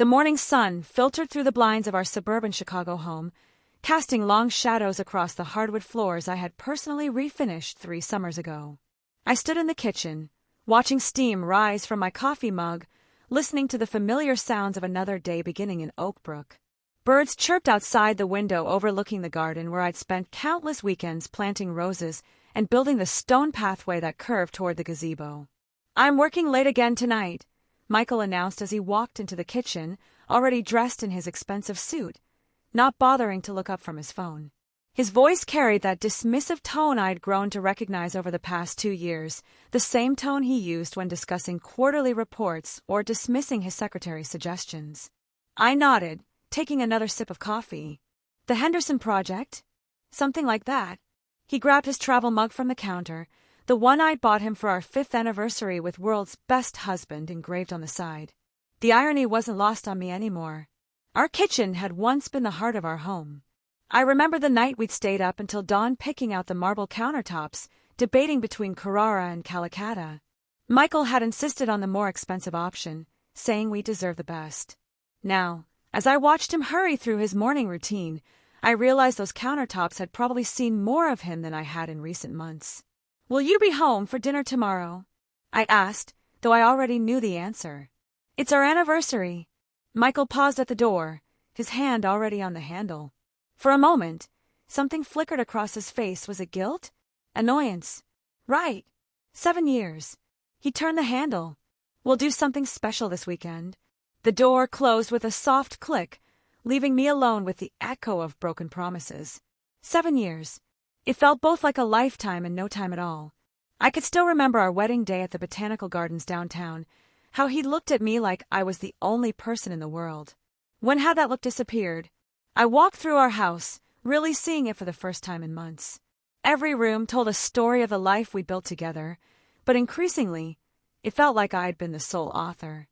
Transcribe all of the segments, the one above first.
The morning sun filtered through the blinds of our suburban Chicago home, casting long shadows across the hardwood floors I had personally refinished 3 summers ago. I stood in the kitchen, watching steam rise from my coffee mug, listening to the familiar sounds of another day beginning in Oak Brook. Birds chirped outside the window overlooking the garden where I'd spent countless weekends planting roses and building the stone pathway that curved toward the gazebo. "I'm working late again tonight," Michael announced as he walked into the kitchen, already dressed in his expensive suit, not bothering to look up from his phone. His voice carried that dismissive tone I'd grown to recognize over the past 2 years, the same tone he used when discussing quarterly reports or dismissing his secretary's suggestions. I nodded, taking another sip of coffee. "The Henderson Project?" "Something like that." He grabbed his travel mug from the counter, the one I'd bought him for our 5th anniversary with "World's Best Husband" engraved on the side. The irony wasn't lost on me anymore. Our kitchen had once been the heart of our home. I remember the night we'd stayed up until dawn picking out the marble countertops, debating between Carrara and Calicut. Michael had insisted on the more expensive option, saying we deserved the best. Now, as I watched him hurry through his morning routine, I realized those countertops had probably seen more of him than I had in recent months. "Will you be home for dinner tomorrow?" I asked, though I already knew the answer. "It's our anniversary." Michael paused at the door, his hand already on the handle. For a moment, something flickered across his face. Was it guilt? Annoyance? Right. 7 years. He turned the handle. "We'll do something special this weekend." The door closed with a soft click, leaving me alone with the echo of broken promises. 7 years. It felt both like a lifetime and no time at all. I could still remember our wedding day at the Botanical Gardens downtown, how he looked at me like I was the only person in the world. When had that look disappeared? I walked through our house, really seeing it for the first time in months. Every room told a story of the life we built together, but increasingly, it felt like I'd been the sole author.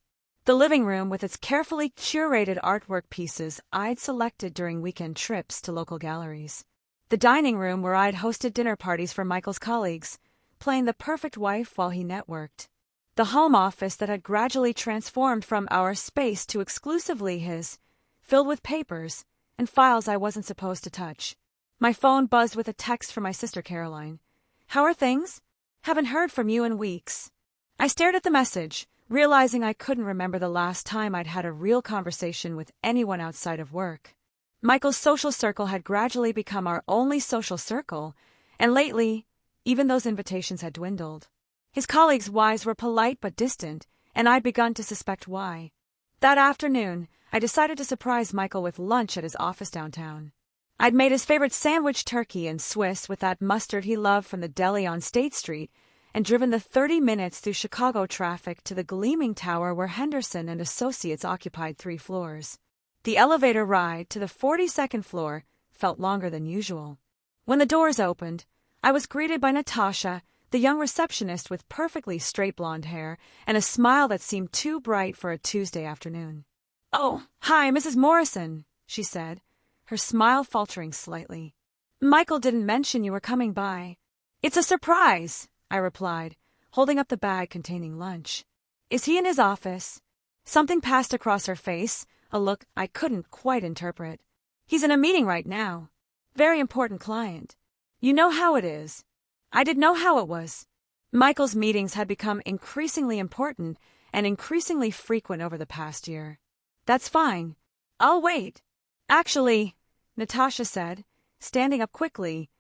The living room, with its carefully curated artwork pieces I'd selected during weekend trips to local galleries. The dining room where I'd hosted dinner parties for Michael's colleagues, playing the perfect wife while he networked. The home office that had gradually transformed from our space to exclusively his, filled with papers and files I wasn't supposed to touch. My phone buzzed with a text from my sister Caroline. "How are things? Haven't heard from you in weeks." I stared at the message, realizing I couldn't remember the last time I'd had a real conversation with anyone outside of work. Michael's social circle had gradually become our only social circle, and lately, even those invitations had dwindled. His colleagues' wives were polite but distant, and I'd begun to suspect why. That afternoon, I decided to surprise Michael with lunch at his office downtown. I'd made his favorite sandwich turkey and Swiss with that mustard he loved from the deli on State Street, and driven the 30 minutes through Chicago traffic to the gleaming tower where Henderson and Associates occupied 3 floors. The elevator ride to the 42nd floor felt longer than usual. When the doors opened, I was greeted by Natasha, the young receptionist with perfectly straight blonde hair and a smile that seemed too bright for a Tuesday afternoon. "Oh, hi, Mrs. Morrison," she said, her smile faltering slightly. "Michael didn't mention you were coming by." "It's a surprise," I replied, holding up the bag containing lunch. "Is he in his office?" Something passed across her face, a look I couldn't quite interpret. "He's in a meeting right now. Very important client. You know how it is." I didn't know how it was. Michael's meetings had become increasingly important and increasingly frequent over the past year. "That's fine. I'll wait." "Actually," Natasha said, standing up quickly,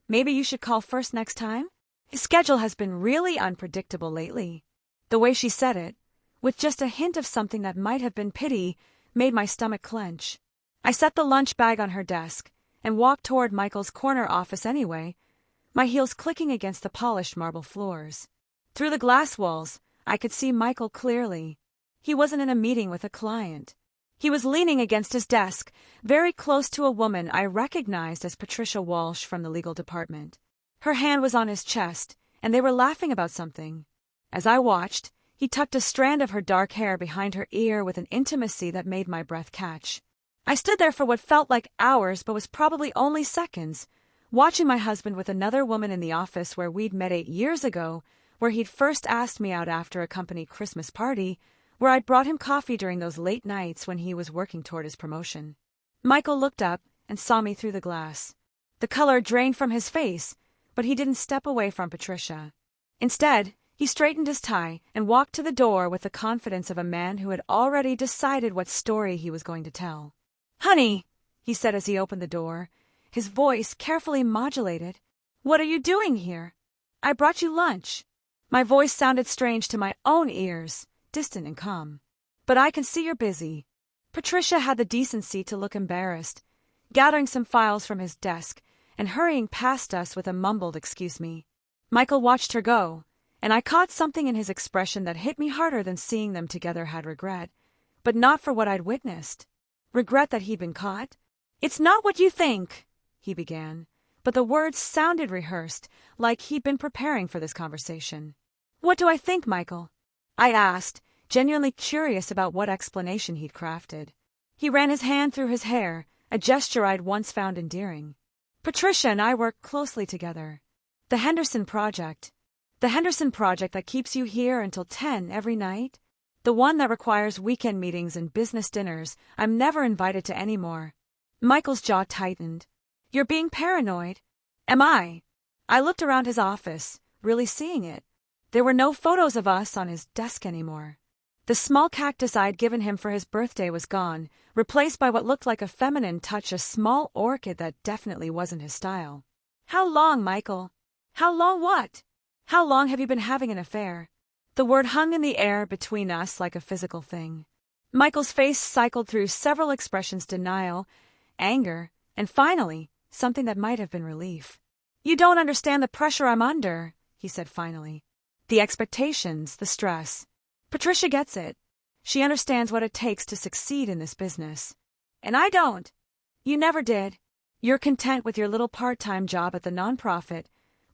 "maybe you should call first next time? His schedule has been really unpredictable lately." The way she said it, with just a hint of something that might have been pity, made my stomach clench. I set the lunch bag on her desk and walked toward Michael's corner office anyway, my heels clicking against the polished marble floors. Through the glass walls, I could see Michael clearly. He wasn't in a meeting with a client. He was leaning against his desk, very close to a woman I recognized as Patricia Walsh from the legal department. Her hand was on his chest, and they were laughing about something. As I watched, he tucked a strand of her dark hair behind her ear with an intimacy that made my breath catch. I stood there for what felt like hours but was probably only seconds, watching my husband with another woman in the office where we'd met 8 years ago, where he'd first asked me out after a company Christmas party, where I'd brought him coffee during those late nights when he was working toward his promotion. Michael looked up and saw me through the glass. The color drained from his face, but he didn't step away from Patricia. Instead, he straightened his tie and walked to the door with the confidence of a man who had already decided what story he was going to tell. "Honey," he said as he opened the door, his voice carefully modulated, "what are you doing here? I brought you lunch." My voice sounded strange to my own ears, distant and calm. "But I can see you're busy." Patricia had the decency to look embarrassed, gathering some files from his desk and hurrying past us with a mumbled "excuse me." Michael watched her go, and I caught something in his expression that hit me harder than seeing them together had regret, but not for what I'd witnessed. Regret that he'd been caught? "It's not what you think," he began, but the words sounded rehearsed, like he'd been preparing for this conversation. "What do I think, Michael?" I asked, genuinely curious about what explanation he'd crafted. He ran his hand through his hair, a gesture I'd once found endearing. "Patricia and I work closely together. The Henderson Project. The Henderson Project that keeps you here until 10 every night? The one that requires weekend meetings and business dinners I'm never invited to anymore." Michael's jaw tightened. "You're being paranoid." "Am I?" I looked around his office, really seeing it. There were no photos of us on his desk anymore. The small cactus I'd given him for his birthday was gone, replaced by what looked like a feminine touch, a small orchid that definitely wasn't his style. "How long, Michael?" "How long what?" "How long have you been having an affair?" The word hung in the air between us like a physical thing. Michael's face cycled through several expressions: denial, anger, and finally, something that might have been relief. "You don't understand the pressure I'm under," he said finally. "The expectations, the stress. Patricia gets it. She understands what it takes to succeed in this business. And I don't. You never did. You're content with your little part-time job at the nonprofit,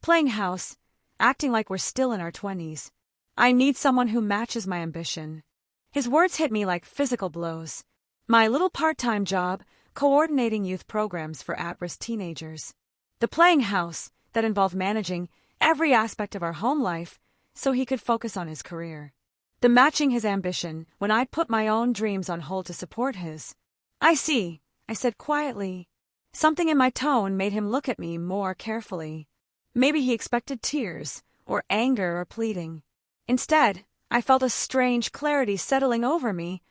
playing house, acting like we're still in our 20s. I need someone who matches my ambition." His words hit me like physical blows. My little part-time job, coordinating youth programs for at-risk teenagers. The playing house, that involved managing every aspect of our home life so he could focus on his career. The matching his ambition when I put my own dreams on hold to support his. "I see," I said quietly. Something in my tone made him look at me more carefully. Maybe he expected tears, or anger, or pleading. Instead, I felt a strange clarity settling over me,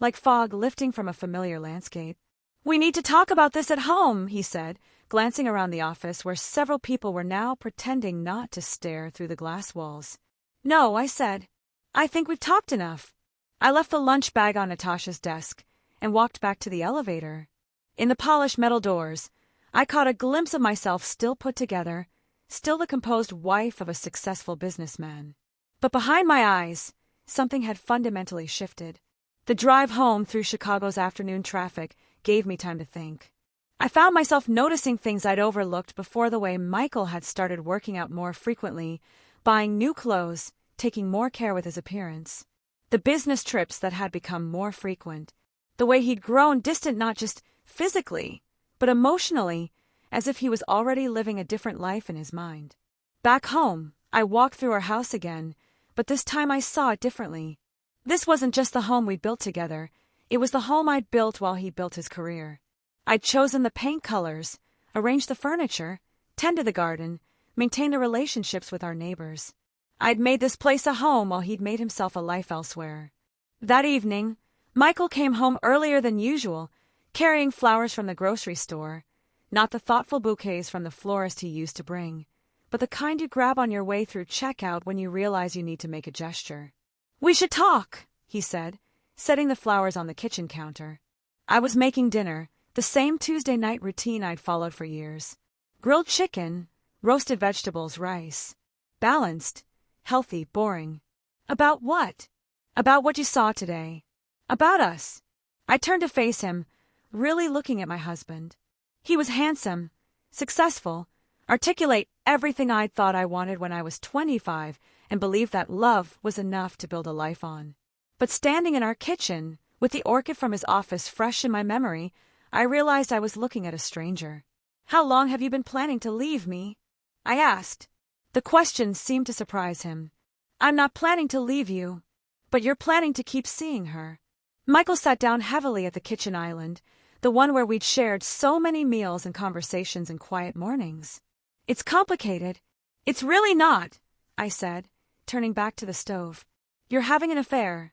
like fog lifting from a familiar landscape. "We need to talk about this at home," he said, glancing around the office where several people were now pretending not to stare through the glass walls. "No," I said. "I think we've talked enough." I left the lunch bag on Natasha's desk and walked back to the elevator. In the polished metal doors, I caught a glimpse of myself still put together, still the composed wife of a successful businessman. But behind my eyes, something had fundamentally shifted. The drive home through Chicago's afternoon traffic gave me time to think. I found myself noticing things I'd overlooked before: the way Michael had started working out more frequently, buying new clothes, taking more care with his appearance. The business trips that had become more frequent. The way he'd grown distant not just physically, but emotionally, as if he was already living a different life in his mind. Back home, I walked through our house again, but this time I saw it differently. This wasn't just the home we'd built together, it was the home I'd built while he built his career. I'd chosen the paint colors, arranged the furniture, tended the garden, maintained the relationships with our neighbors. I'd made this place a home while he'd made himself a life elsewhere. That evening, Michael came home earlier than usual, carrying flowers from the grocery store, not the thoughtful bouquets from the florist he used to bring, but the kind you grab on your way through checkout when you realize you need to make a gesture. "We should talk," he said, setting the flowers on the kitchen counter. I was making dinner, the same Tuesday night routine I'd followed for years. Grilled chicken, roasted vegetables, rice. Balanced, healthy, boring. About what? About what you saw today. About us. I turned to face him, really looking at my husband. He was handsome, successful, articulate everything I'd thought I wanted when I was 25 and believed that love was enough to build a life on. But standing in our kitchen, with the orchid from his office fresh in my memory, I realized I was looking at a stranger. "How long have you been planning to leave me?" I asked. The question seemed to surprise him. "I'm not planning to leave you." But you're planning to keep seeing her. Michael sat down heavily at the kitchen island, the one where we'd shared so many meals and conversations and quiet mornings. It's complicated. It's really not, I said, turning back to the stove. You're having an affair.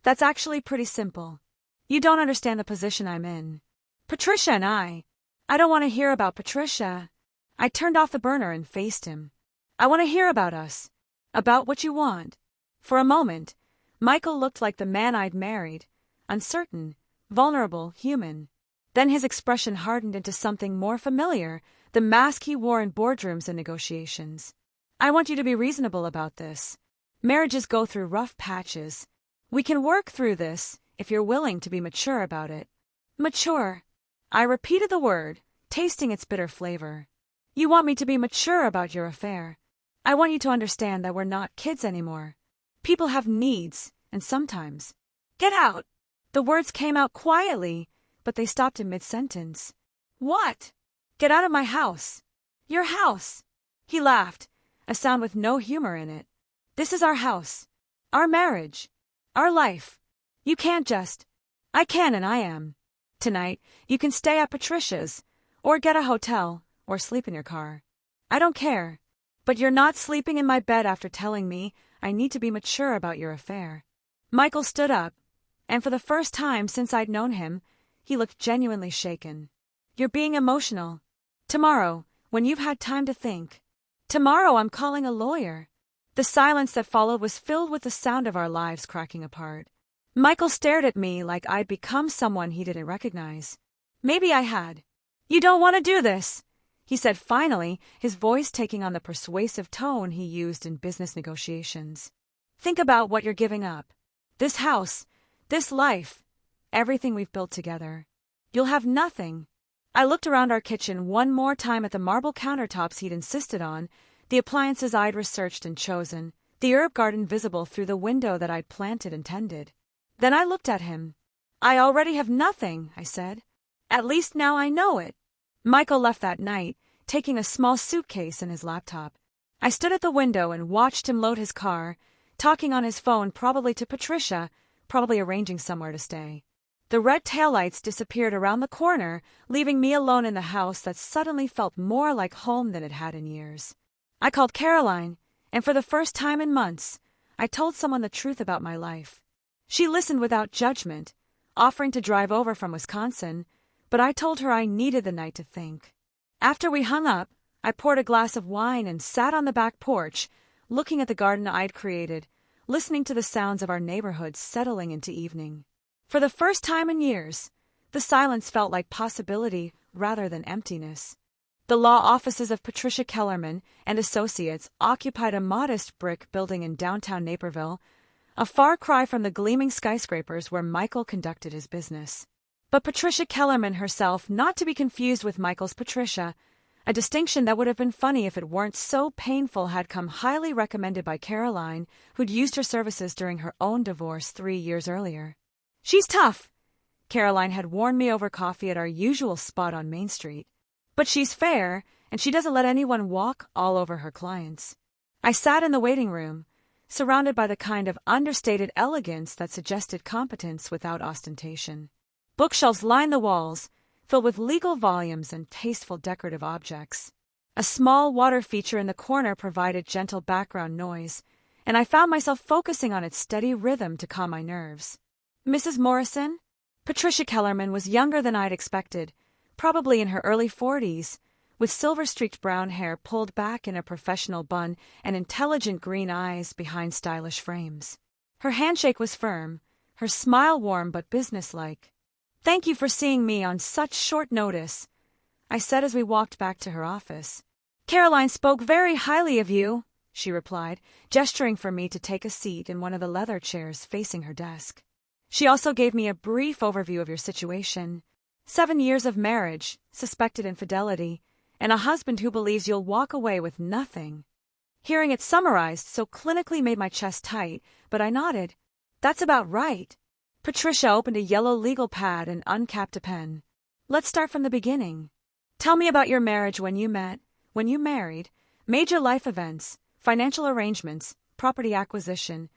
That's actually pretty simple. You don't understand the position I'm in. Patricia and I don't want to hear about Patricia. I turned off the burner and faced him. I want to hear about us. About what you want. For a moment, Michael looked like the man I'd married, uncertain, vulnerable, human. Then his expression hardened into something more familiar, the mask he wore in boardrooms and negotiations. I want you to be reasonable about this. Marriages go through rough patches. We can work through this if you're willing to be mature about it. Mature. I repeated the word, tasting its bitter flavor. You want me to be mature about your affair. I want you to understand that we're not kids anymore. People have needs, and sometimes. Get out! The words came out quietly, but they stopped in mid-sentence. What? Get out of my house. Your house. He laughed, a sound with no humor in it. This is our house. Our marriage. Our life. You can't just. I can and I am. Tonight, you can stay at Patricia's, or get a hotel, or sleep in your car. I don't care. But you're not sleeping in my bed after telling me I need to be mature about your affair. Michael stood up, and for the first time since I'd known him, he looked genuinely shaken. You're being emotional. Tomorrow, when you've had time to think. Tomorrow I'm calling a lawyer. The silence that followed was filled with the sound of our lives cracking apart. Michael stared at me like I'd become someone he didn't recognize. Maybe I had. You don't want to do this, he said finally, his voice taking on the persuasive tone he used in business negotiations. Think about what you're giving up. This house, this life, everything we've built together. You'll have nothing. I looked around our kitchen one more time at the marble countertops he'd insisted on, the appliances I'd researched and chosen, the herb garden visible through the window that I'd planted and tended. Then I looked at him. I already have nothing, I said. At least now I know it. Michael left that night, taking a small suitcase and his laptop. I stood at the window and watched him load his car, talking on his phone probably to Patricia, probably arranging somewhere to stay. The red taillights disappeared around the corner, leaving me alone in the house that suddenly felt more like home than it had in years. I called Caroline, and for the first time in months, I told someone the truth about my life. She listened without judgment, offering to drive over from Wisconsin, but I told her I needed the night to think. After we hung up, I poured a glass of wine and sat on the back porch, looking at the garden I'd created, listening to the sounds of our neighborhood settling into evening. For the first time in years, the silence felt like possibility rather than emptiness. The law offices of Patricia Kellerman and Associates occupied a modest brick building in downtown Naperville, a far cry from the gleaming skyscrapers where Michael conducted his business. But Patricia Kellerman herself, not to be confused with Michael's Patricia, a distinction that would have been funny if it weren't so painful, had come highly recommended by Caroline, who'd used her services during her own divorce 3 years earlier. She's tough, Caroline had warned me over coffee at our usual spot on Main Street. But she's fair, and she doesn't let anyone walk all over her clients. I sat in the waiting room, surrounded by the kind of understated elegance that suggested competence without ostentation. Bookshelves lined the walls, filled with legal volumes and tasteful decorative objects. A small water feature in the corner provided gentle background noise, and I found myself focusing on its steady rhythm to calm my nerves. Mrs. Morrison? Patricia Kellerman was younger than I'd expected, probably in her early 40s, with silver-streaked brown hair pulled back in a professional bun and intelligent green eyes behind stylish frames. Her handshake was firm, her smile warm but businesslike. "Thank you for seeing me on such short notice," I said as we walked back to her office. "Caroline spoke very highly of you," she replied, gesturing for me to take a seat in one of the leather chairs facing her desk. "She also gave me a brief overview of your situation. 7 years of marriage, suspected infidelity, and a husband who believes you'll walk away with nothing." Hearing it summarized so clinically made my chest tight, but I nodded. "That's about right." Patricia opened a yellow legal pad and uncapped a pen. "Let's start from the beginning. Tell me about your marriage, when you met, when you married, major life events, financial arrangements, property acquisition,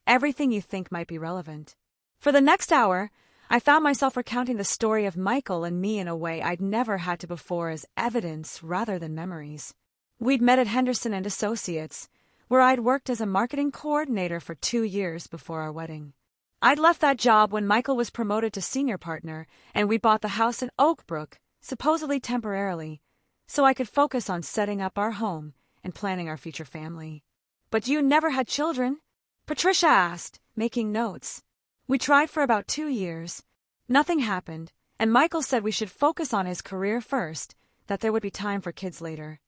everything you think might be relevant. For the next hour, I found myself recounting the story of Michael and me in a way I'd never had to before, as evidence rather than memories. We'd met at Henderson and Associates, where I'd worked as a marketing coordinator for 2 years before our wedding. I'd left that job when Michael was promoted to senior partner, and we bought the house in Oak Brook, supposedly temporarily, so I could focus on setting up our home and planning our future family. "But you never had children?" Patricia asked, making notes. We tried for about 2 years. Nothing happened, and Michael said we should focus on his career first, that there would be time for kids later.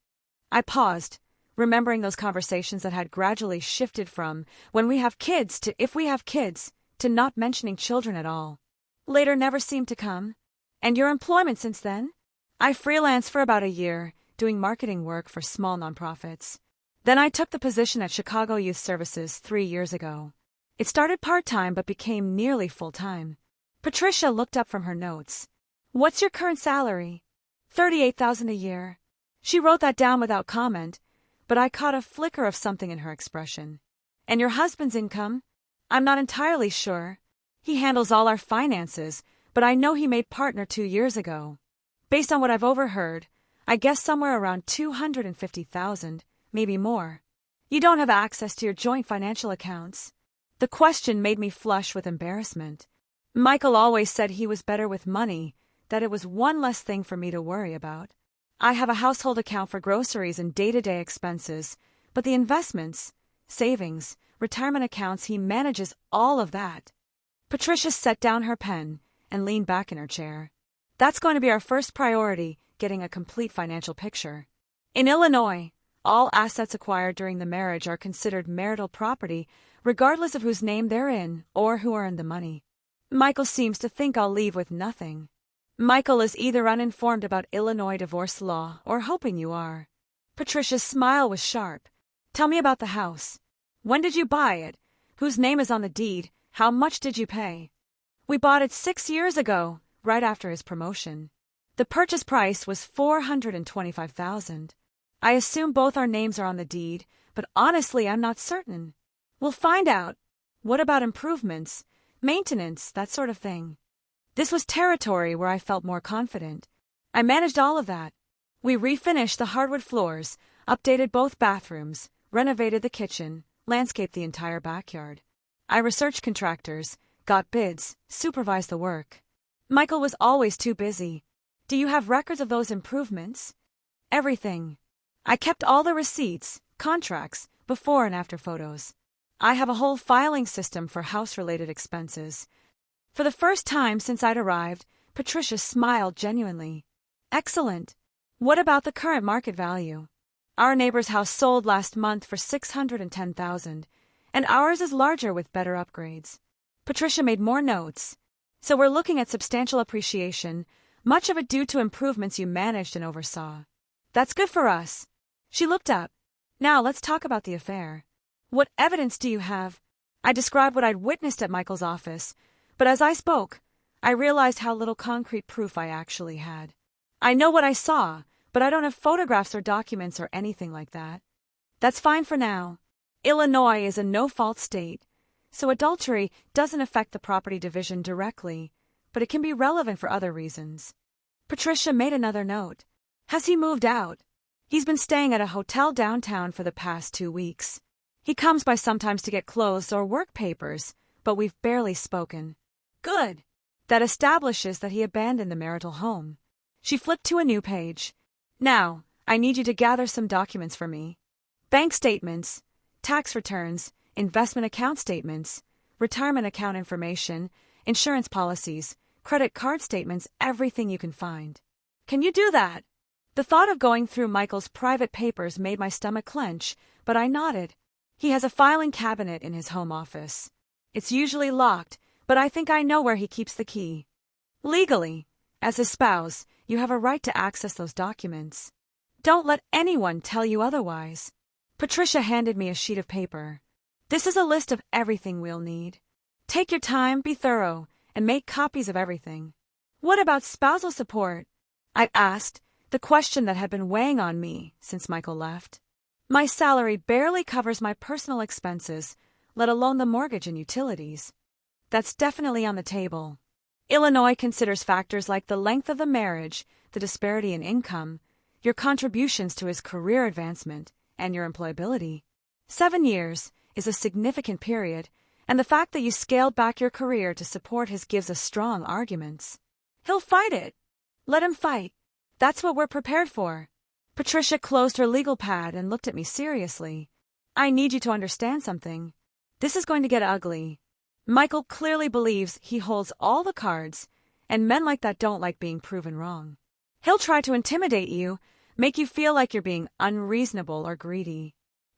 I paused, remembering those conversations that had gradually shifted from "when we have kids" to "if we have kids," to not mentioning children at all. Later never seemed to come. "And your employment since then?" "I freelanced for about a year, doing marketing work for small nonprofits. Then I took the position at Chicago Youth Services 3 years ago. It started part-time but became nearly full-time." Patricia looked up from her notes. "What's your current salary?" $38,000 a year. She wrote that down without comment, but I caught a flicker of something in her expression. "And your husband's income?" "I'm not entirely sure. He handles all our finances, but I know he made partner 2 years ago. Based on what I've overheard, I guess somewhere around $250,000, maybe more." "You don't have access to your joint financial accounts?" The question made me flush with embarrassment. Michael always said he was better with money, that it was one less thing for me to worry about. I have a household account for groceries and day-to-day expenses, but the investments, savings, retirement accounts, he manages all of that. Patricia set down her pen and leaned back in her chair. "That's going to be our first priority, getting a complete financial picture. In Illinois, all assets acquired during the marriage are considered marital property, regardless of whose name they're in or who earned the money. Michael seems to think I'll leave with nothing." Michael is either uninformed about Illinois divorce law or hoping you are. Patricia's smile was sharp. "Tell me about the house. When did you buy it? Whose name is on the deed? How much did you pay?" "We bought it 6 years ago, right after his promotion. The purchase price was $425,000. I assume both our names are on the deed, but honestly I'm not certain. We'll find out. What about improvements, maintenance, that sort of thing?" This was territory where I felt more confident. "I managed all of that. We refinished the hardwood floors, updated both bathrooms, renovated the kitchen, landscaped the entire backyard. I researched contractors, got bids, supervised the work." Michael was always too busy. "Do you have records of those improvements?" "Everything. I kept all the receipts, contracts, before and after photos. I have a whole filing system for house-related expenses." For the first time since I'd arrived, Patricia smiled genuinely. "Excellent. What about the current market value?" "Our neighbor's house sold last month for $610,000, and ours is larger with better upgrades." Patricia made more notes. "So we're looking at substantial appreciation, much of it due to improvements you managed and oversaw." "That's good for us." She looked up. "Now let's talk about the affair. What evidence do you have?" I described what I'd witnessed at Michael's office, but as I spoke, I realized how little concrete proof I actually had. "I know what I saw, but I don't have photographs or documents or anything like that." "That's fine for now. Illinois is a no-fault state, so adultery doesn't affect the property division directly, but it can be relevant for other reasons." Patricia made another note. "Has he moved out?" "He's been staying at a hotel downtown for the past 2 weeks. He comes by sometimes to get clothes or work papers, but we've barely spoken." "Good. That establishes that he abandoned the marital home." She flipped to a new page. "Now, I need you to gather some documents for me. Bank statements, tax returns, investment account statements, retirement account information, insurance policies, credit card statements, everything you can find." "Can you do that?" The thought of going through Michael's private papers made my stomach clench, but I nodded. He has a filing cabinet in his home office. It's usually locked, but I think I know where he keeps the key. Legally, as his spouse, you have a right to access those documents. Don't let anyone tell you otherwise. Patricia handed me a sheet of paper. "This is a list of everything we'll need. Take your time, be thorough, and make copies of everything." "What about spousal support?" I asked, the question that had been weighing on me since Michael left. "My salary barely covers my personal expenses, let alone the mortgage and utilities. That's definitely on the table. Illinois considers factors like the length of the marriage, the disparity in income, your contributions to his career advancement, and your employability. 7 years is a significant period, and the fact that you scaled back your career to support his gives us strong arguments. He'll fight it. Let him fight. That's what we're prepared for. Patricia closed her legal pad and looked at me seriously. I need you to understand something. This is going to get ugly. Michael clearly believes he holds all the cards, and men like that don't like being proven wrong. He'll try to intimidate you, make you feel like you're being unreasonable or greedy.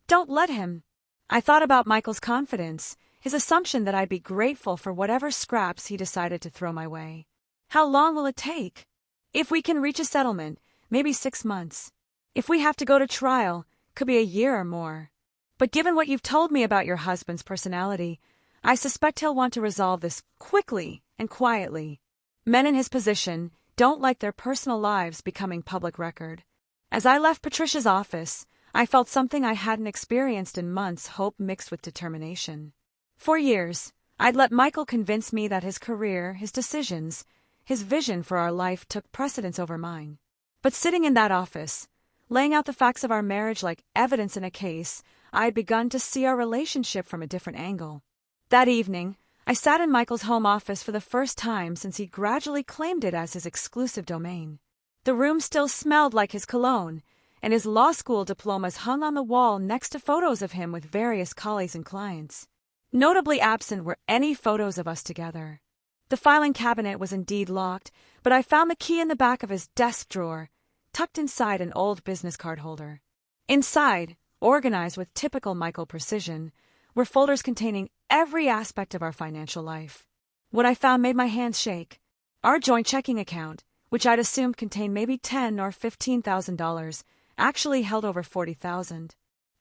Don't let him. I thought about Michael's confidence, his assumption that I'd be grateful for whatever scraps he decided to throw my way. How long will it take? If we can reach a settlement, maybe 6 months. If we have to go to trial, could be a year or more. But given what you've told me about your husband's personality, I suspect he'll want to resolve this quickly and quietly. Men in his position don't like their personal lives becoming public record. As I left Patricia's office, I felt something I hadn't experienced in months, hope mixed with determination. For years, I'd let Michael convince me that his career, his decisions, his vision for our life took precedence over mine. But sitting in that office, laying out the facts of our marriage like evidence in a case, I'd begun to see our relationship from a different angle. That evening, I sat in Michael's home office for the first time since he gradually claimed it as his exclusive domain. The room still smelled like his cologne, and his law school diplomas hung on the wall next to photos of him with various colleagues and clients. Notably absent were any photos of us together. The filing cabinet was indeed locked, but I found the key in the back of his desk drawer, tucked inside an old business card holder. Inside, organized with typical Michael precision, were folders containing every aspect of our financial life. What I found made my hands shake. Our joint checking account, which I'd assumed contained maybe $10,000 or $15,000, actually held over $40,000.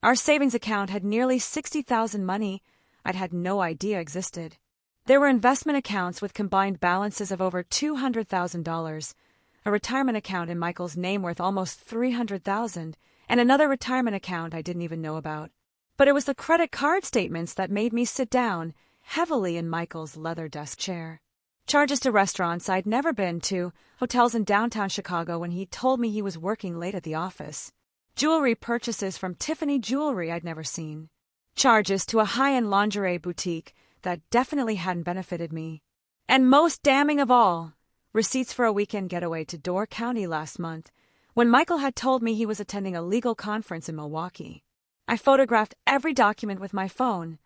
Our savings account had nearly $60,000, money I'd had no idea existed. There were investment accounts with combined balances of over $200,000, a retirement account in Michael's name worth almost $300,000, and another retirement account I didn't even know about. But it was the credit card statements that made me sit down heavily in Michael's leather desk chair. Charges to restaurants I'd never been to, hotels in downtown Chicago when he told me he was working late at the office. Jewelry purchases from Tiffany Jewelry I'd never seen. Charges to a high-end lingerie boutique that definitely hadn't benefited me. And most damning of all, receipts for a weekend getaway to Door County last month, when Michael had told me he was attending a legal conference in Milwaukee. I photographed every document with my phone,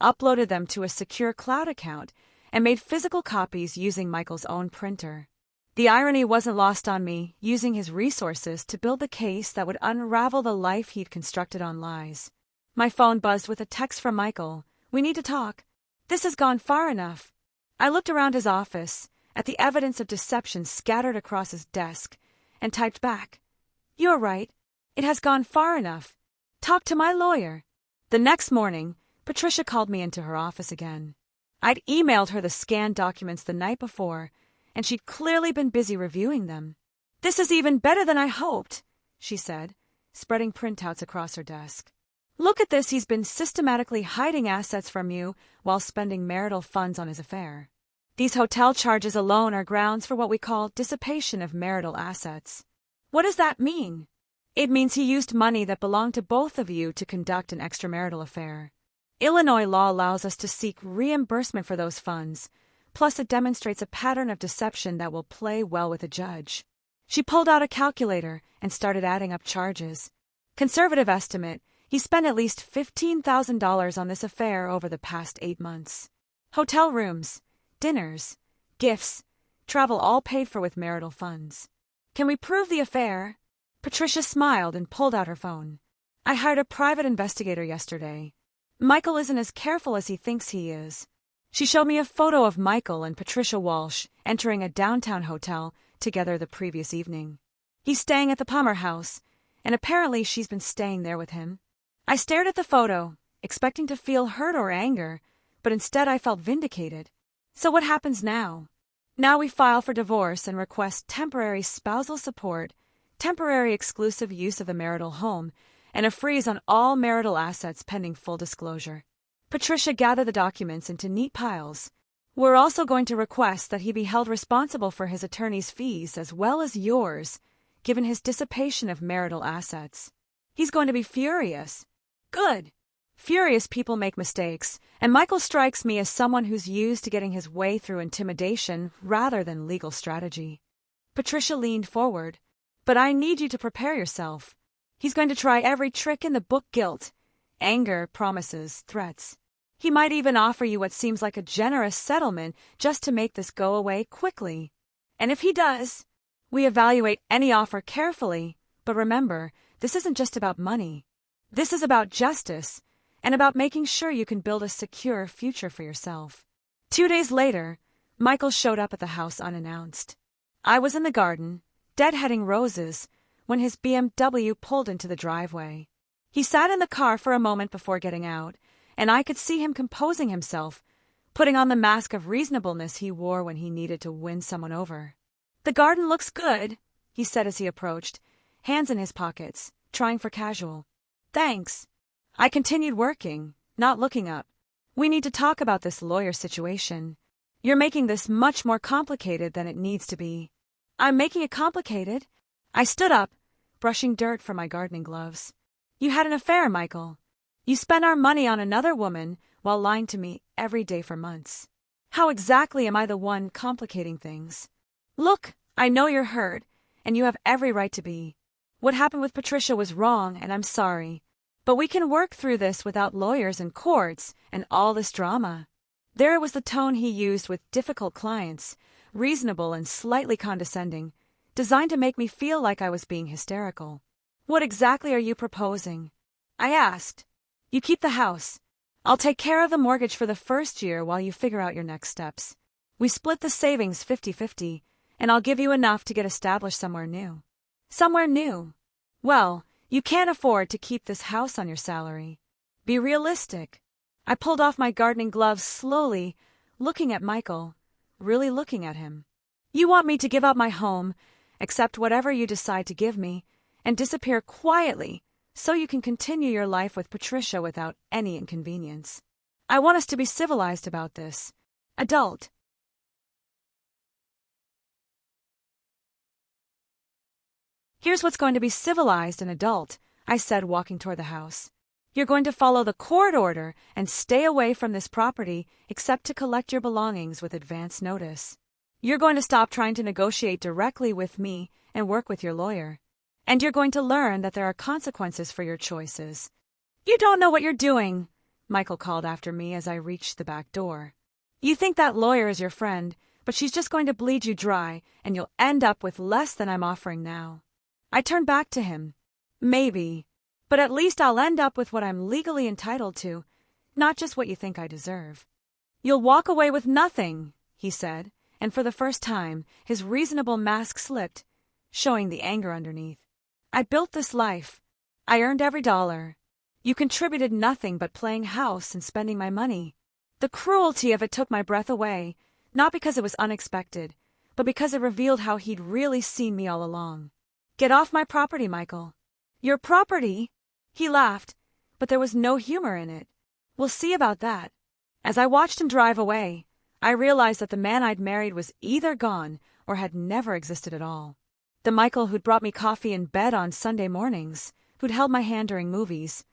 uploaded them to a secure cloud account, and made physical copies using Michael's own printer. The irony wasn't lost on me, using his resources to build the case that would unravel the life he'd constructed on lies. My phone buzzed with a text from Michael. "We need to talk. This has gone far enough." I looked around his office, at the evidence of deception scattered across his desk, and typed back, "You're right. It has gone far enough. Talk to my lawyer." The next morning, Patricia called me into her office again. I'd emailed her the scanned documents the night before, and she'd clearly been busy reviewing them. "This is even better than I hoped," she said, spreading printouts across her desk. "Look at this. He's been systematically hiding assets from you while spending marital funds on his affair. These hotel charges alone are grounds for what we call dissipation of marital assets." "What does that mean?" "It means he used money that belonged to both of you to conduct an extramarital affair. Illinois law allows us to seek reimbursement for those funds, plus it demonstrates a pattern of deception that will play well with a judge." She pulled out a calculator and started adding up charges. Conservative estimate, he spent at least $15,000 on this affair over the past 8 months. Hotel rooms, dinners, gifts, travel all paid for with marital funds. "Can we prove the affair?" Patricia smiled and pulled out her phone. "I hired a private investigator yesterday. Michael isn't as careful as he thinks he is." She showed me a photo of Michael and Patricia Walsh entering a downtown hotel together the previous evening. He's staying at the Palmer House, and apparently she's been staying there with him. I stared at the photo, expecting to feel hurt or anger, but instead I felt vindicated. So what happens now? Now we file for divorce and request temporary spousal support, temporary exclusive use of the marital home, and a freeze on all marital assets pending full disclosure. Patricia gathered the documents into neat piles. We're also going to request that he be held responsible for his attorney's fees as well as yours, given his dissipation of marital assets. He's going to be furious. Good. Furious people make mistakes, and Michael strikes me as someone who's used to getting his way through intimidation rather than legal strategy. Patricia leaned forward. But I need you to prepare yourself. He's going to try every trick in the book: guilt, anger, promises, threats. He might even offer you what seems like a generous settlement just to make this go away quickly. And if he does, we evaluate any offer carefully, but remember, this isn't just about money. This is about justice, and about making sure you can build a secure future for yourself. 2 days later, Michael showed up at the house unannounced. I was in the garden, deadheading roses, when his BMW pulled into the driveway. He sat in the car for a moment before getting out, and I could see him composing himself, putting on the mask of reasonableness he wore when he needed to win someone over. "The garden looks good," he said as he approached, hands in his pockets, trying for casual. "Thanks." I continued working, not looking up. "We need to talk about this lawyer situation. You're making this much more complicated than it needs to be." "I'm making it complicated?" I stood up, brushing dirt from my gardening gloves. "You had an affair, Michael. You spent our money on another woman while lying to me every day for months. How exactly am I the one complicating things? Look, I know you're hurt, and you have every right to be. What happened with Patricia was wrong, and I'm sorry. But we can work through this without lawyers and courts and all this drama." There was the tone he used with difficult clients, reasonable and slightly condescending, designed to make me feel like I was being hysterical. "What exactly are you proposing?" I asked. "You keep the house. I'll take care of the mortgage for the first year while you figure out your next steps. We split the savings 50-50, and I'll give you enough to get established somewhere new." "Somewhere new?" "Well, you can't afford to keep this house on your salary. Be realistic." I pulled off my gardening gloves slowly, looking at Michael, really looking at him. "You want me to give up my home, accept whatever you decide to give me, and disappear quietly so you can continue your life with Patricia without any inconvenience. I want us to be civilized about this. Adult." "Here's what's going to be civilized and adult," I said, walking toward the house. "You're going to follow the court order and stay away from this property except to collect your belongings with advance notice. You're going to stop trying to negotiate directly with me and work with your lawyer. And you're going to learn that there are consequences for your choices." "You don't know what you're doing," Michael called after me as I reached the back door. "You think that lawyer is your friend, but she's just going to bleed you dry, and you'll end up with less than I'm offering now." I turned back to him. "Maybe, but at least I'll end up with what I'm legally entitled to, not just what you think I deserve." "You'll walk away with nothing," he said, and for the first time, his reasonable mask slipped, showing the anger underneath. "I built this life. I earned every dollar. You contributed nothing but playing house and spending my money." The cruelty of it took my breath away, not because it was unexpected, but because it revealed how he'd really seen me all along. "Get off my property, Michael." "Your property?" He laughed, but there was no humor in it. "We'll see about that." As I watched him drive away, I realized that the man I'd married was either gone or had never existed at all. The Michael who'd brought me coffee in bed on Sunday mornings, who'd held my hand during movies,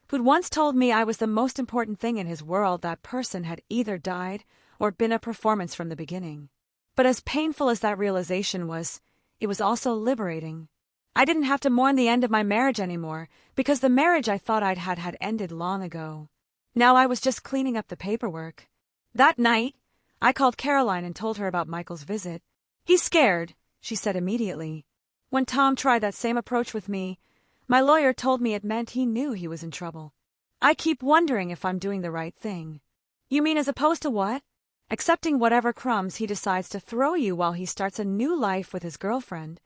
who'd once told me I was the most important thing in his world, that person had either died or been a performance from the beginning. But as painful as that realization was, it was also liberating. I didn't have to mourn the end of my marriage anymore, because the marriage I thought I'd had ended long ago. Now I was just cleaning up the paperwork. That night, I called Caroline and told her about Michael's visit. "He's scared," she said immediately. "When Tom tried that same approach with me, my lawyer told me it meant he knew he was in trouble. I keep wondering if I'm doing the right thing." "You mean as opposed to what?" "Accepting whatever crumbs he decides to throw you while he starts a new life with his girlfriend."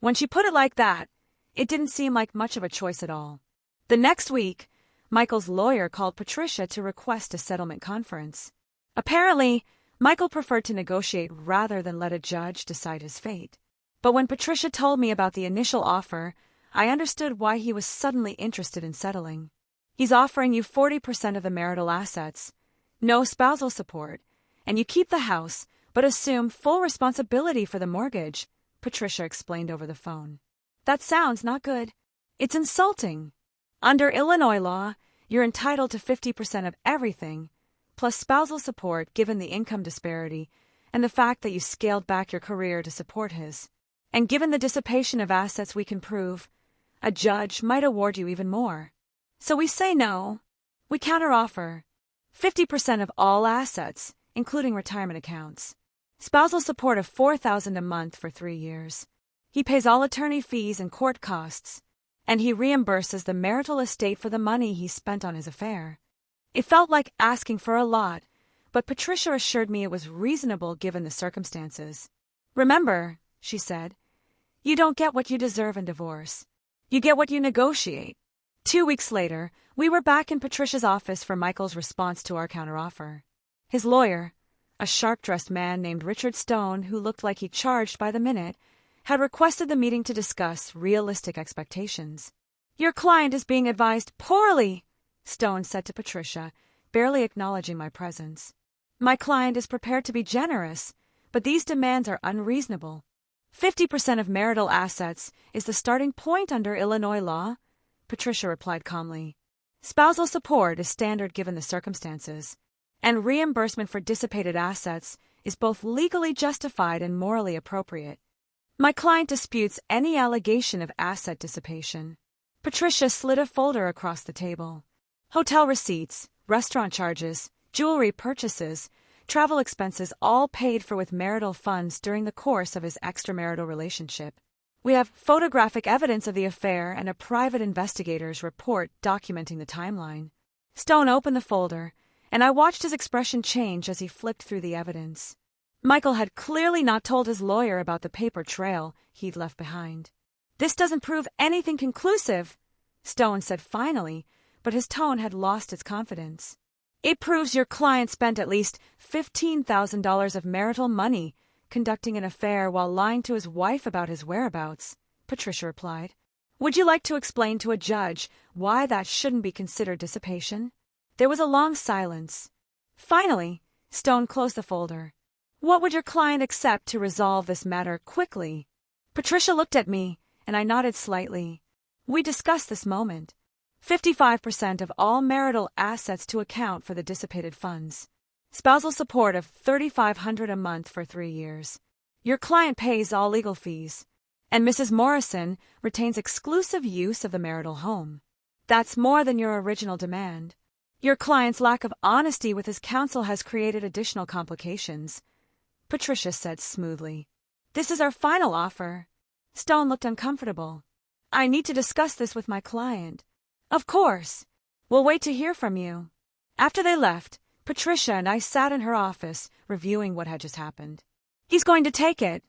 When she put it like that, it didn't seem like much of a choice at all. The next week, Michael's lawyer called Patricia to request a settlement conference. Apparently, Michael preferred to negotiate rather than let a judge decide his fate. But when Patricia told me about the initial offer, I understood why he was suddenly interested in settling. He's offering you 40% of the marital assets, no spousal support, and you keep the house but assume full responsibility for the mortgage, Patricia explained over the phone. That sounds not good. It's insulting. Under Illinois law, you're entitled to 50% of everything, plus spousal support given the income disparity and the fact that you scaled back your career to support his. And given the dissipation of assets we can prove, a judge might award you even more. So we say no. We counteroffer 50% of all assets, including retirement accounts. Spousal support of $4,000 a month for 3 years. He pays all attorney fees and court costs, and he reimburses the marital estate for the money he spent on his affair. It felt like asking for a lot, but Patricia assured me it was reasonable given the circumstances. Remember, she said, you don't get what you deserve in divorce. You get what you negotiate. 2 weeks later, we were back in Patricia's office for Michael's response to our counteroffer. His lawyer, a sharp-dressed man named Richard Stone who looked like he charged by the minute, had requested the meeting to discuss realistic expectations. Your client is being advised poorly, Stone said to Patricia, barely acknowledging my presence. My client is prepared to be generous, but these demands are unreasonable. 50% of marital assets is the starting point under Illinois law, Patricia replied calmly. Spousal support is standard given the circumstances, and reimbursement for dissipated assets is both legally justified and morally appropriate. My client disputes any allegation of asset dissipation. Patricia slid a folder across the table. Hotel receipts, restaurant charges, jewelry purchases, travel expenses all paid for with marital funds during the course of his extramarital relationship. We have photographic evidence of the affair and a private investigator's report documenting the timeline. Stone opened the folder, and I watched his expression change as he flipped through the evidence. Michael had clearly not told his lawyer about the paper trail he'd left behind. This doesn't prove anything conclusive, Stone said finally, but his tone had lost its confidence. It proves your client spent at least $15,000 of marital money conducting an affair while lying to his wife about his whereabouts, Patricia replied. Would you like to explain to a judge why that shouldn't be considered dissipation? There was a long silence. Finally, Stone closed the folder. What would your client accept to resolve this matter quickly? Patricia looked at me, and I nodded slightly. We discussed this moment. 55% of all marital assets to account for the dissipated funds. Spousal support of $3,500 a month for 3 years. Your client pays all legal fees, and Mrs. Morrison retains exclusive use of the marital home. That's more than your original demand. Your client's lack of honesty with his counsel has created additional complications, Patricia said smoothly. This is our final offer. Stone looked uncomfortable. I need to discuss this with my client. Of course. We'll wait to hear from you. After they left, Patricia and I sat in her office, reviewing what had just happened. He's going to take it,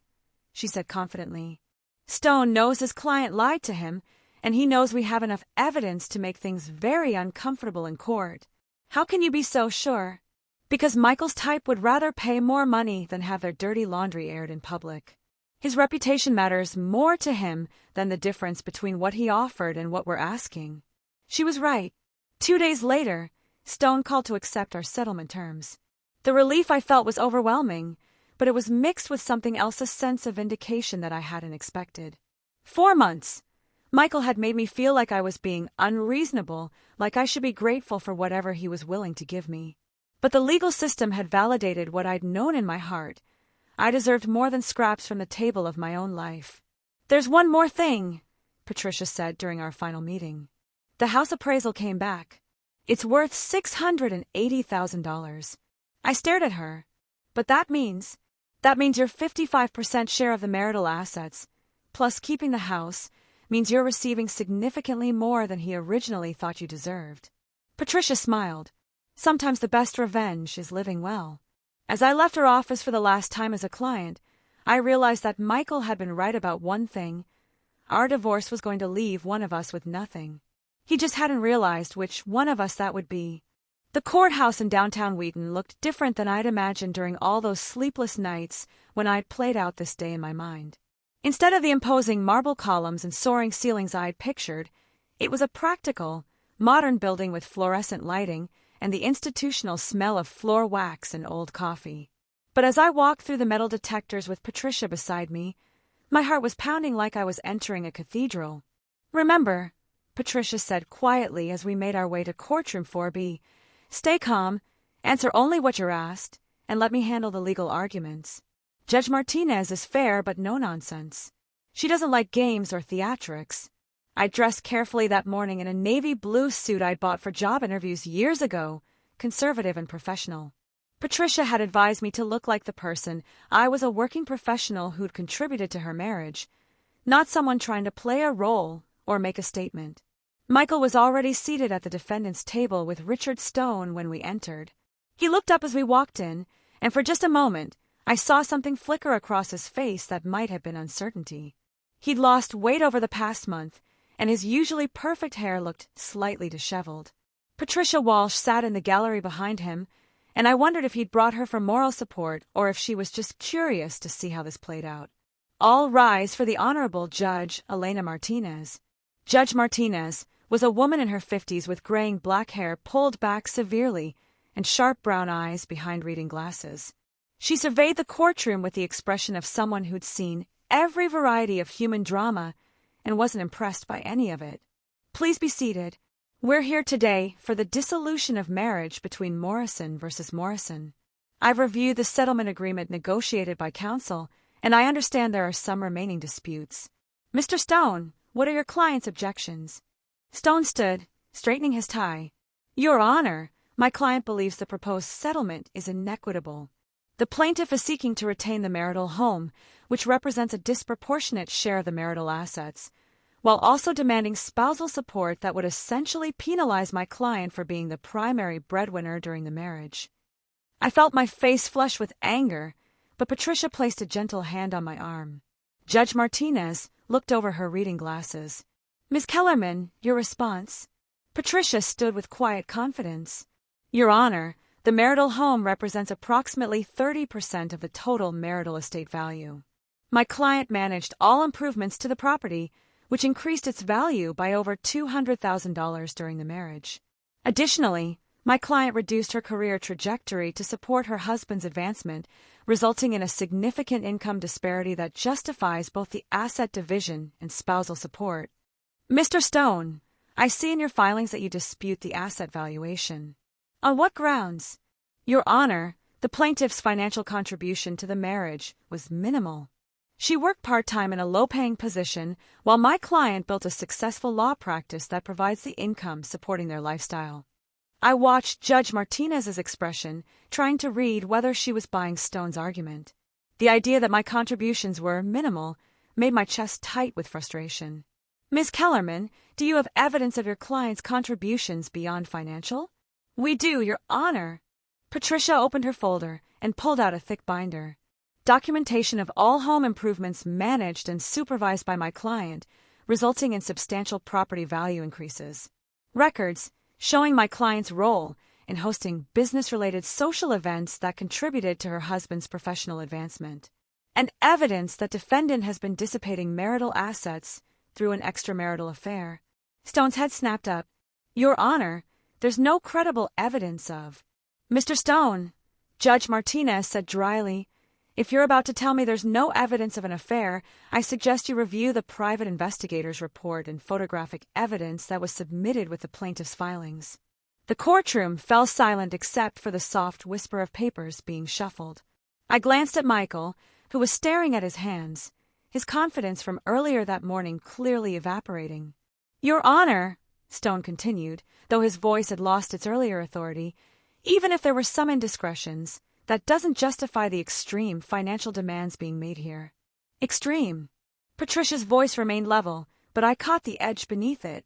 she said confidently. Stone knows his client lied to him, and he knows we have enough evidence to make things very uncomfortable in court. How can you be so sure? Because Michael's type would rather pay more money than have their dirty laundry aired in public. His reputation matters more to him than the difference between what he offered and what we're asking. She was right. 2 days later, Stone called to accept our settlement terms. The relief I felt was overwhelming, but it was mixed with something else, a sense of vindication that I hadn't expected. 4 months. Michael had made me feel like I was being unreasonable, like I should be grateful for whatever he was willing to give me. But the legal system had validated what I'd known in my heart. I deserved more than scraps from the table of my own life. There's one more thing, Patricia said during our final meeting. The house appraisal came back. It's worth $680,000. I stared at her. But that means your 55% share of the marital assets, plus keeping the house, means you're receiving significantly more than he originally thought you deserved. Patricia smiled. Sometimes the best revenge is living well. As I left her office for the last time as a client, I realized that Michael had been right about one thing. Our divorce was going to leave one of us with nothing. He just hadn't realized which one of us that would be. The courthouse in downtown Wheaton looked different than I'd imagined during all those sleepless nights when I'd played out this day in my mind. Instead of the imposing marble columns and soaring ceilings I'd pictured, it was a practical, modern building with fluorescent lighting and the institutional smell of floor wax and old coffee. But as I walked through the metal detectors with Patricia beside me, my heart was pounding like I was entering a cathedral. "Remember," Patricia said quietly as we made our way to courtroom 4B, "stay calm, answer only what you're asked, and let me handle the legal arguments. Judge Martinez is fair but no nonsense. She doesn't like games or theatrics." I dressed carefully that morning in a navy blue suit I'd bought for job interviews years ago, conservative and professional. Patricia had advised me to look like the person I was, a working professional who'd contributed to her marriage, not someone trying to play a role or make a statement. Michael was already seated at the defendant's table with Richard Stone when we entered. He looked up as we walked in, and for just a moment, I saw something flicker across his face that might have been uncertainty. He'd lost weight over the past month, and his usually perfect hair looked slightly disheveled. Patricia Walsh sat in the gallery behind him, and I wondered if he'd brought her for moral support or if she was just curious to see how this played out. All rise for the Honorable Judge Elena Martinez. Judge Martinez was a woman in her 50s with graying black hair pulled back severely and sharp brown eyes behind reading glasses. She surveyed the courtroom with the expression of someone who'd seen every variety of human drama and wasn't impressed by any of it. "Please be seated. We're here today for the dissolution of marriage between Morrison versus Morrison. I've reviewed the settlement agreement negotiated by counsel, and I understand there are some remaining disputes. Mr. Stone, what are your client's objections?" Stone stood, straightening his tie. "Your Honor, my client believes the proposed settlement is inequitable. The plaintiff is seeking to retain the marital home, which represents a disproportionate share of the marital assets, while also demanding spousal support that would essentially penalize my client for being the primary breadwinner during the marriage." I felt my face flush with anger, but Patricia placed a gentle hand on my arm. Judge Martinez looked over her reading glasses. "Ms. Kellerman, your response?" Patricia stood with quiet confidence. "Your Honor, the marital home represents approximately 30% of the total marital estate value. My client managed all improvements to the property, which increased its value by over $200,000 during the marriage. Additionally, my client reduced her career trajectory to support her husband's advancement, resulting in a significant income disparity that justifies both the asset division and spousal support. Mr. Stone, I see in your filings that you dispute the asset valuation. On what grounds?" "Your Honor, the plaintiff's financial contribution to the marriage was minimal. She worked part-time in a low-paying position, while my client built a successful law practice that provides the income supporting their lifestyle." I watched Judge Martinez's expression, trying to read whether she was buying Stone's argument. The idea that my contributions were minimal made my chest tight with frustration. "Ms. Kellerman, do you have evidence of your client's contributions beyond financial?" "We do, Your Honor." Patricia opened her folder and pulled out a thick binder. Documentation of all home improvements managed and supervised by my client, resulting in substantial property value increases. Records showing my client's role in hosting business-related social events that contributed to her husband's professional advancement. And evidence that defendant has been dissipating marital assets through an extramarital affair. Stone's head snapped up. "Your Honor, there's no credible evidence of." "Mr. Stone," Judge Martinez said dryly, "if you're about to tell me there's no evidence of an affair, I suggest you review the private investigator's report and photographic evidence that was submitted with the plaintiff's filings." The courtroom fell silent except for the soft whisper of papers being shuffled. I glanced at Michael, who was staring at his hands, his confidence from earlier that morning clearly evaporating. "Your Honor," Stone continued, though his voice had lost its earlier authority, "even if there were some indiscretions, that doesn't justify the extreme financial demands being made here." "Extreme?" Patricia's voice remained level, but I caught the edge beneath it.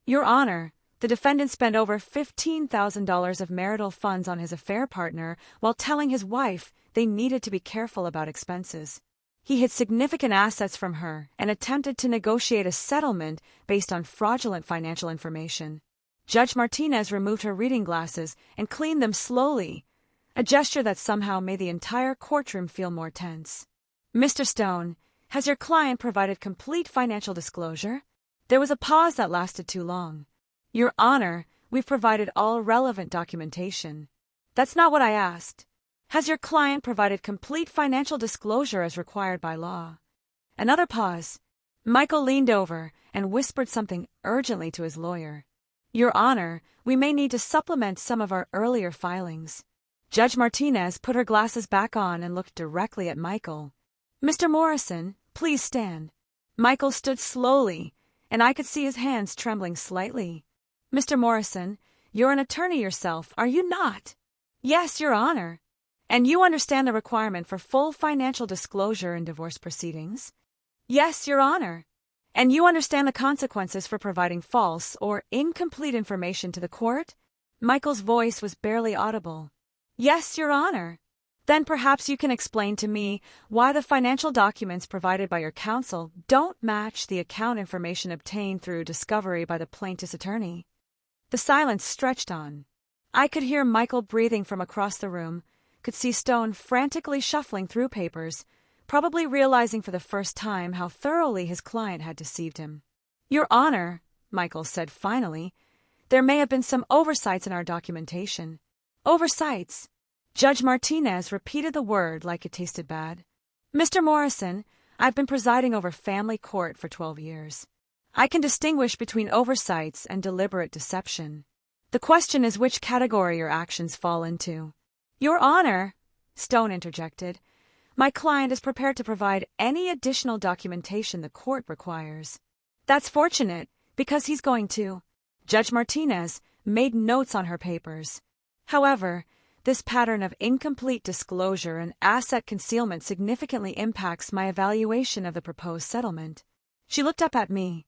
"Your Honor, the defendant spent over $15,000 of marital funds on his affair partner while telling his wife they needed to be careful about expenses. He hid significant assets from her and attempted to negotiate a settlement based on fraudulent financial information." Judge Martinez removed her reading glasses and cleaned them slowly, a gesture that somehow made the entire courtroom feel more tense. "Mr. Stone, has your client provided complete financial disclosure?" There was a pause that lasted too long. Your Honor, we've provided all relevant documentation. That's not what I asked. Has your client provided complete financial disclosure as required by law? Another pause. Michael leaned over and whispered something urgently to his lawyer. Your Honor, we may need to supplement some of our earlier filings. Judge Martinez put her glasses back on and looked directly at Michael. Mr. Morrison, please stand. Michael stood slowly, and I could see his hands trembling slightly. Mr. Morrison, you're an attorney yourself, are you not? Yes, Your Honor. And you understand the requirement for full financial disclosure in divorce proceedings? Yes, Your Honor. And you understand the consequences for providing false or incomplete information to the court? Michael's voice was barely audible. Yes, Your Honor. Then perhaps you can explain to me why the financial documents provided by your counsel don't match the account information obtained through discovery by the plaintiff's attorney. The silence stretched on. I could hear Michael breathing from across the room, could see Stone frantically shuffling through papers, probably realizing for the first time how thoroughly his client had deceived him. Your Honor, Michael said finally, there may have been some oversights in our documentation. Oversights? Judge Martinez repeated the word like it tasted bad. Mr. Morrison, I've been presiding over family court for 12 years. I can distinguish between oversights and deliberate deception. The question is which category your actions fall into. Your Honor, Stone interjected, my client is prepared to provide any additional documentation the court requires. That's fortunate, because he's going to. Judge Martinez made notes on her papers. However, this pattern of incomplete disclosure and asset concealment significantly impacts my evaluation of the proposed settlement. She looked up at me.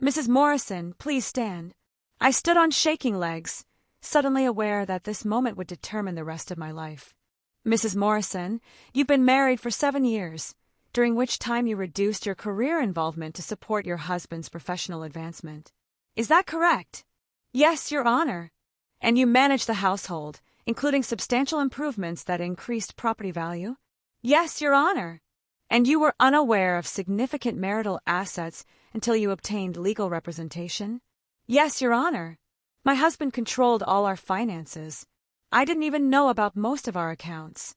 Mrs. Morrison, please stand. I stood on shaking legs, suddenly aware that this moment would determine the rest of my life. Mrs. Morrison, you've been married for 7 years, during which time you reduced your career involvement to support your husband's professional advancement. Is that correct? Yes, Your Honor. And you managed the household, including substantial improvements that increased property value? Yes, Your Honor. And you were unaware of significant marital assets until you obtained legal representation? Yes, Your Honor. My husband controlled all our finances. I didn't even know about most of our accounts.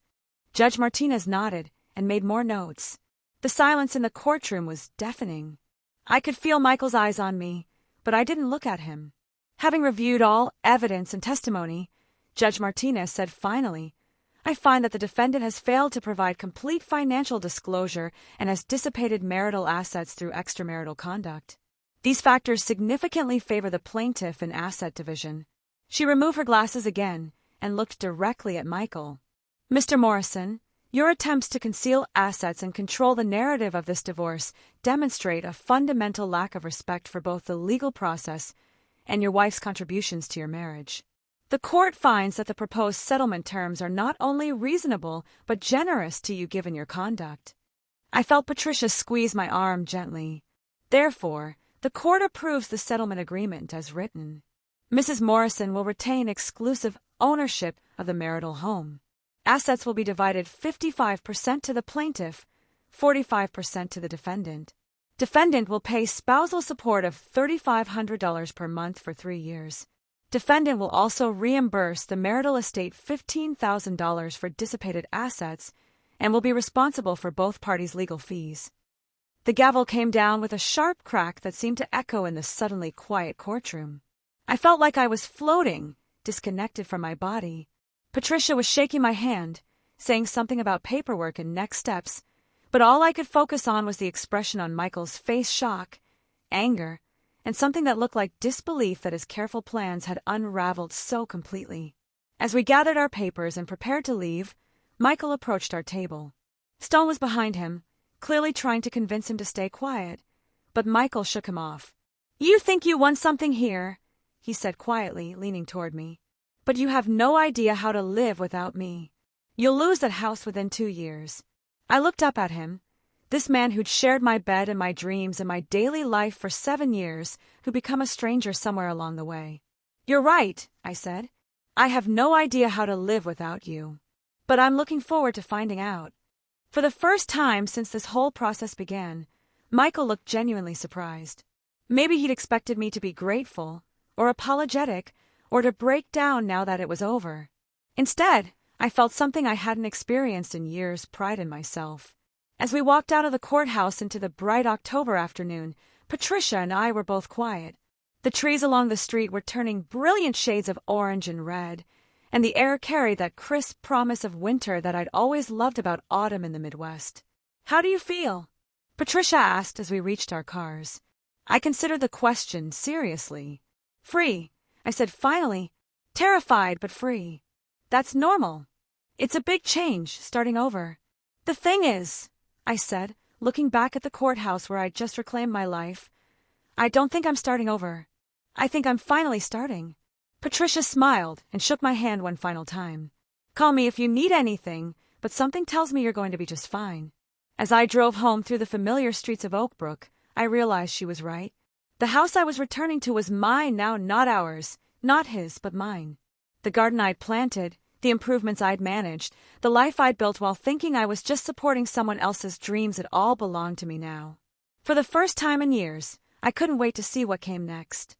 Judge Martinez nodded and made more notes. The silence in the courtroom was deafening. I could feel Michael's eyes on me, but I didn't look at him. Having reviewed all evidence and testimony, Judge Martinez said finally, I find that the defendant has failed to provide complete financial disclosure and has dissipated marital assets through extramarital conduct. These factors significantly favor the plaintiff in asset division. She removed her glasses again and looked directly at Michael. Mr. Morrison, your attempts to conceal assets and control the narrative of this divorce demonstrate a fundamental lack of respect for both the legal process and your wife's contributions to your marriage. The court finds that the proposed settlement terms are not only reasonable but generous to you given your conduct. I felt Patricia squeeze my arm gently. Therefore, the court approves the settlement agreement as written. Mrs. Morrison will retain exclusive ownership of the marital home. Assets will be divided 55% to the plaintiff, 45% to the defendant. Defendant will pay spousal support of $3,500 per month for 3 years. Defendant will also reimburse the marital estate $15,000 for dissipated assets and will be responsible for both parties' legal fees. The gavel came down with a sharp crack that seemed to echo in the suddenly quiet courtroom. I felt like I was floating, disconnected from my body. Patricia was shaking my hand, saying something about paperwork and next steps, but all I could focus on was the expression on Michael's face: shock, anger, and something that looked like disbelief that his careful plans had unraveled so completely. As we gathered our papers and prepared to leave, Michael approached our table. Stone was behind him, clearly trying to convince him to stay quiet, but Michael shook him off. "You think you won something here," he said quietly, leaning toward me, "but you have no idea how to live without me. You'll lose that house within 2 years." I looked up at him, this man who'd shared my bed and my dreams and my daily life for 7 years, who'd become a stranger somewhere along the way. "You're right," I said. "I have no idea how to live without you. But I'm looking forward to finding out." For the first time since this whole process began, Michael looked genuinely surprised. Maybe he'd expected me to be grateful, or apologetic, or to break down now that it was over. Instead, I felt something I hadn't experienced in years: pride in myself. As we walked out of the courthouse into the bright October afternoon, Patricia and I were both quiet. The trees along the street were turning brilliant shades of orange and red, and the air carried that crisp promise of winter that I'd always loved about autumn in the Midwest. "How do you feel?" Patricia asked as we reached our cars. I considered the question seriously. "Free," I said finally. "Terrified, but free. That's normal. It's a big change, starting over." "The thing is," I said, looking back at the courthouse where I'd just reclaimed my life, "I don't think I'm starting over. I think I'm finally starting." Patricia smiled and shook my hand one final time. "Call me if you need anything, but something tells me you're going to be just fine." As I drove home through the familiar streets of Oak Brook, I realized she was right. The house I was returning to was mine now, not ours. Not his, but mine. The garden I'd planted, the improvements I'd managed, the life I'd built while thinking I was just supporting someone else's dreams, it all belonged to me now. For the first time in years, I couldn't wait to see what came next.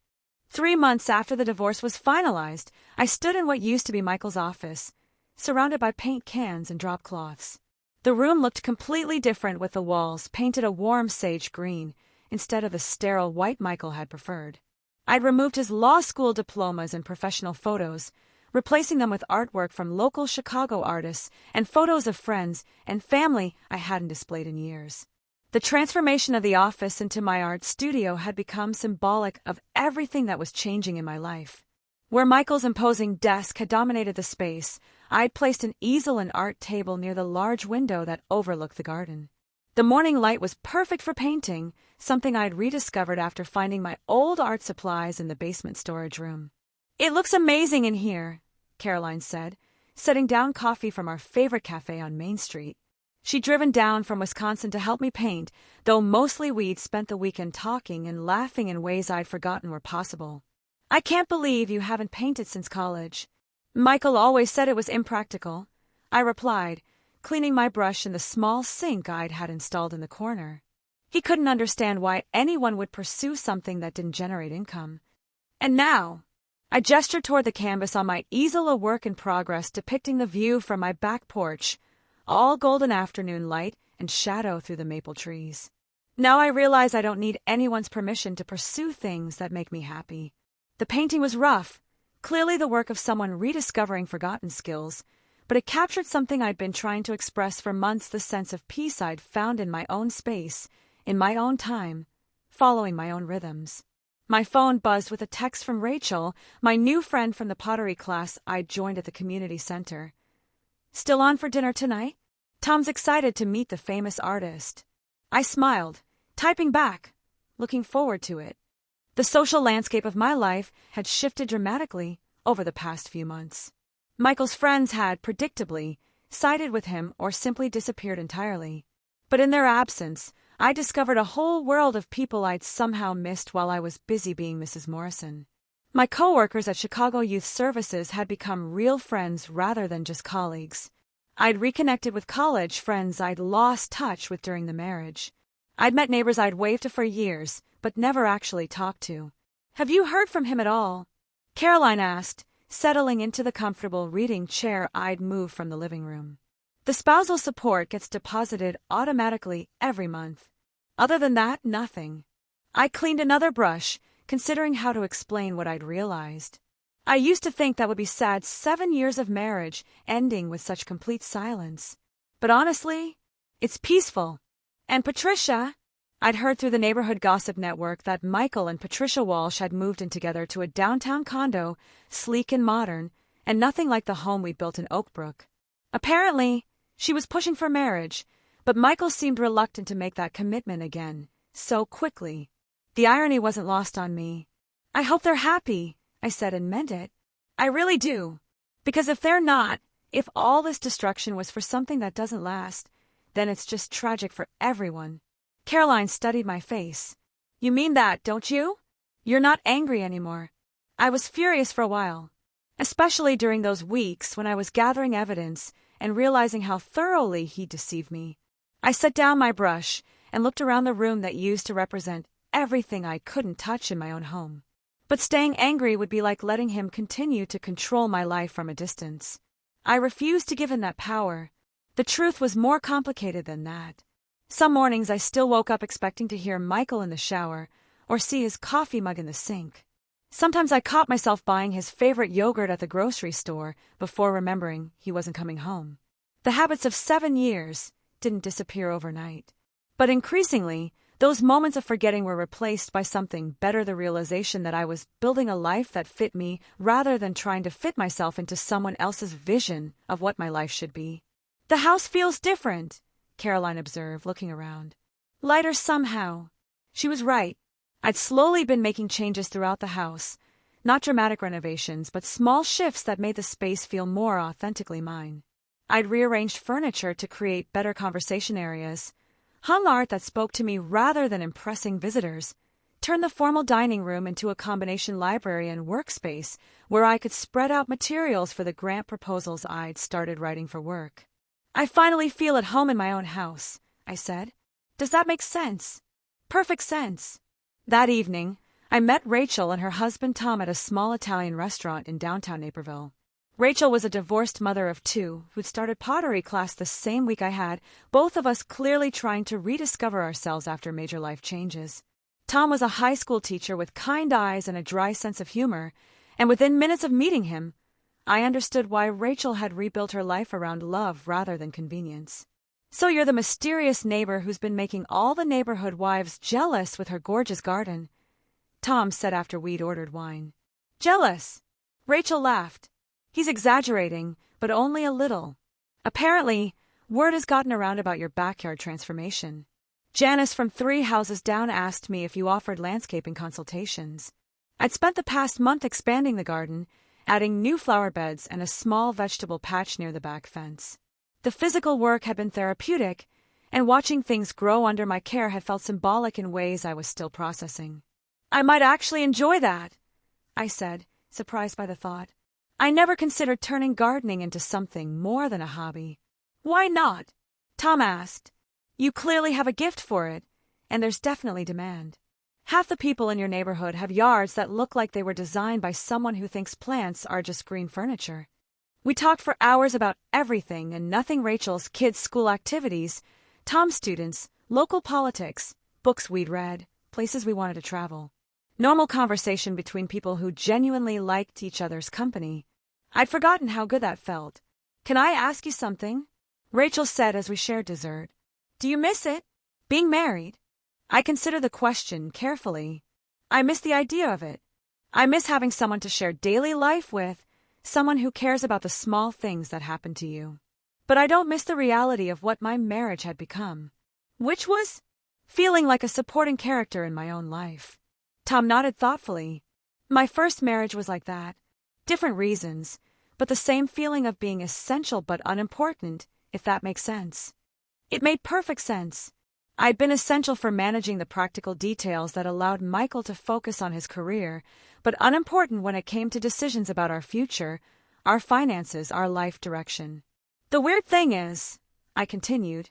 3 months after the divorce was finalized, I stood in what used to be Michael's office, surrounded by paint cans and drop cloths. The room looked completely different, with the walls painted a warm sage green instead of the sterile white Michael had preferred. I'd removed his law school diplomas and professional photos, replacing them with artwork from local Chicago artists and photos of friends and family I hadn't displayed in years. The transformation of the office into my art studio had become symbolic of everything that was changing in my life. Where Michael's imposing desk had dominated the space, I'd placed an easel and art table near the large window that overlooked the garden. The morning light was perfect for painting, something I'd rediscovered after finding my old art supplies in the basement storage room. "It looks amazing in here," Caroline said, setting down coffee from our favorite cafe on Main Street. She'd driven down from Wisconsin to help me paint, though mostly we'd spent the weekend talking and laughing in ways I'd forgotten were possible. "I can't believe you haven't painted since college." "Michael always said it was impractical," I replied, cleaning my brush in the small sink I'd had installed in the corner. He couldn't understand why anyone would pursue something that didn't generate income. "And now," I gestured toward the canvas on my easel, a work in progress depicting the view from my back porch, all golden afternoon light and shadow through the maple trees. "Now I realize I don't need anyone's permission to pursue things that make me happy." The painting was rough, clearly the work of someone rediscovering forgotten skills, but it captured something I'd been trying to express for months: the sense of peace I'd found in my own space, in my own time, following my own rhythms. My phone buzzed with a text from Rachel, my new friend from the pottery class I'd joined at the community center. "Still on for dinner tonight? Tom's excited to meet the famous artist." I smiled, typing back, looking forward to it. The social landscape of my life had shifted dramatically over the past few months. Michael's friends had, predictably, sided with him or simply disappeared entirely. But in their absence, I discovered a whole world of people I'd somehow missed while I was busy being Mrs. Morrison. My coworkers at Chicago Youth Services had become real friends rather than just colleagues. I'd reconnected with college friends I'd lost touch with during the marriage. I'd met neighbors I'd waved to for years, but never actually talked to. "Have you heard from him at all?" Caroline asked, settling into the comfortable reading chair I'd moved from the living room. "The spousal support gets deposited automatically every month. Other than that, nothing." I cleaned another brush, considering how to explain what I'd realized. I used to think that would be sad: 7 years of marriage ending with such complete silence. But honestly, it's peaceful. "And Patricia," I'd heard through the neighborhood gossip network that Michael and Patricia Walsh had moved in together to a downtown condo, sleek and modern, and nothing like the home we built in Oak Brook. Apparently, she was pushing for marriage, but Michael seemed reluctant to make that commitment again so quickly. The irony wasn't lost on me. "I hope they're happy," I said, and meant it. "I really do. Because if they're not, if all this destruction was for something that doesn't last, then it's just tragic for everyone." Caroline studied my face. "You mean that, don't you? You're not angry anymore." I was furious for a while, especially during those weeks when I was gathering evidence and realizing how thoroughly he'd deceived me. I set down my brush and looked around the room that used to represent everything I couldn't touch in my own home. But staying angry would be like letting him continue to control my life from a distance. I refused to give him that power. The truth was more complicated than that. Some mornings I still woke up expecting to hear Michael in the shower or see his coffee mug in the sink. Sometimes I caught myself buying his favorite yogurt at the grocery store before remembering he wasn't coming home. The habits of 7 years didn't disappear overnight. But increasingly, those moments of forgetting were replaced by something better, the realization that I was building a life that fit me rather than trying to fit myself into someone else's vision of what my life should be. The house feels different, Caroline observed, looking around. Lighter somehow. She was right. I'd slowly been making changes throughout the house, not dramatic renovations, but small shifts that made the space feel more authentically mine. I'd rearranged furniture to create better conversation areas, hung art that spoke to me rather than impressing visitors, turned the formal dining room into a combination library and workspace where I could spread out materials for the grant proposals I'd started writing for work. I finally feel at home in my own house, I said. Does that make sense? Perfect sense. That evening, I met Rachel and her husband Tom at a small Italian restaurant in downtown Naperville. Rachel was a divorced mother of 2 who'd started pottery class the same week I had, both of us clearly trying to rediscover ourselves after major life changes. Tom was a high school teacher with kind eyes and a dry sense of humor, and within minutes of meeting him, I understood why Rachel had rebuilt her life around love rather than convenience. So you're the mysterious neighbor who's been making all the neighborhood wives jealous with her gorgeous garden, Tom said after we'd ordered wine. Jealous? Rachel laughed. He's exaggerating, but only a little. Apparently, word has gotten around about your backyard transformation. Janice from 3 houses down asked me if you offered landscaping consultations. I'd spent the past month expanding the garden, adding new flower beds and a small vegetable patch near the back fence. The physical work had been therapeutic, and watching things grow under my care had felt symbolic in ways I was still processing. I might actually enjoy that, I said, surprised by the thought. I never considered turning gardening into something more than a hobby. Why not? Tom asked. You clearly have a gift for it, and there's definitely demand. Half the people in your neighborhood have yards that look like they were designed by someone who thinks plants are just green furniture. We talked for hours about everything and nothing: Rachel's kids' school activities, Tom's students, local politics, books we'd read, places we wanted to travel. Normal conversation between people who genuinely liked each other's company. I'd forgotten how good that felt. Can I ask you something? Rachel said as we shared dessert. Do you miss it? Being married? I considered the question carefully. I miss the idea of it. I miss having someone to share daily life with, someone who cares about the small things that happen to you. But I don't miss the reality of what my marriage had become, which was feeling like a supporting character in my own life. Tom nodded thoughtfully. My first marriage was like that. Different reasons, but the same feeling of being essential but unimportant, if that makes sense. It made perfect sense. I'd been essential for managing the practical details that allowed Michael to focus on his career, but unimportant when it came to decisions about our future, our finances, our life direction. The weird thing is, I continued,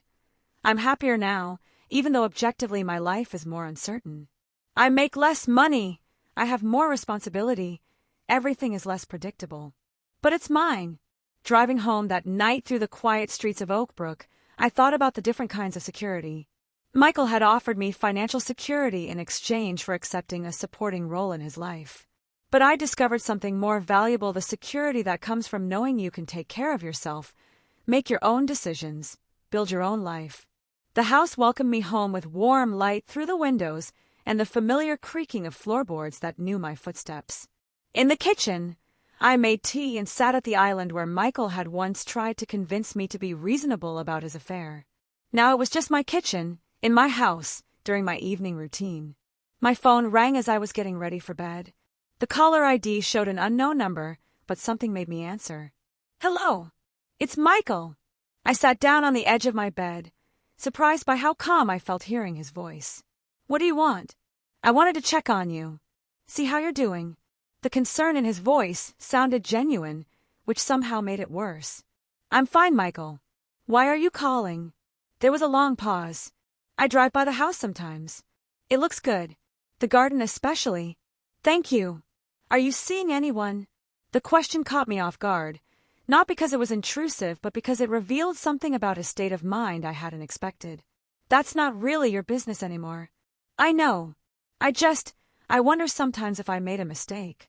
I'm happier now, even though objectively my life is more uncertain. I make less money, I have more responsibility, everything is less predictable. But it's mine. Driving home that night through the quiet streets of Oakbrook, I thought about the different kinds of security. Michael had offered me financial security in exchange for accepting a supporting role in his life. But I discovered something more valuable: the security that comes from knowing you can take care of yourself, make your own decisions, build your own life. The house welcomed me home with warm light through the windows and the familiar creaking of floorboards that knew my footsteps. In the kitchen, I made tea and sat at the island where Michael had once tried to convince me to be reasonable about his affair. Now it was just my kitchen, in my house, during my evening routine. My phone rang as I was getting ready for bed. The caller ID showed an unknown number, but something made me answer. Hello, it's Michael. I sat down on the edge of my bed, surprised by how calm I felt hearing his voice. What do you want? I wanted to check on you. See how you're doing. The concern in his voice sounded genuine, which somehow made it worse. I'm fine, Michael. Why are you calling? There was a long pause. I drive by the house sometimes. It looks good. The garden especially. Thank you. Are you seeing anyone? The question caught me off guard, not because it was intrusive, but because it revealed something about his state of mind I hadn't expected. That's not really your business anymore. I know. I wonder sometimes if I made a mistake.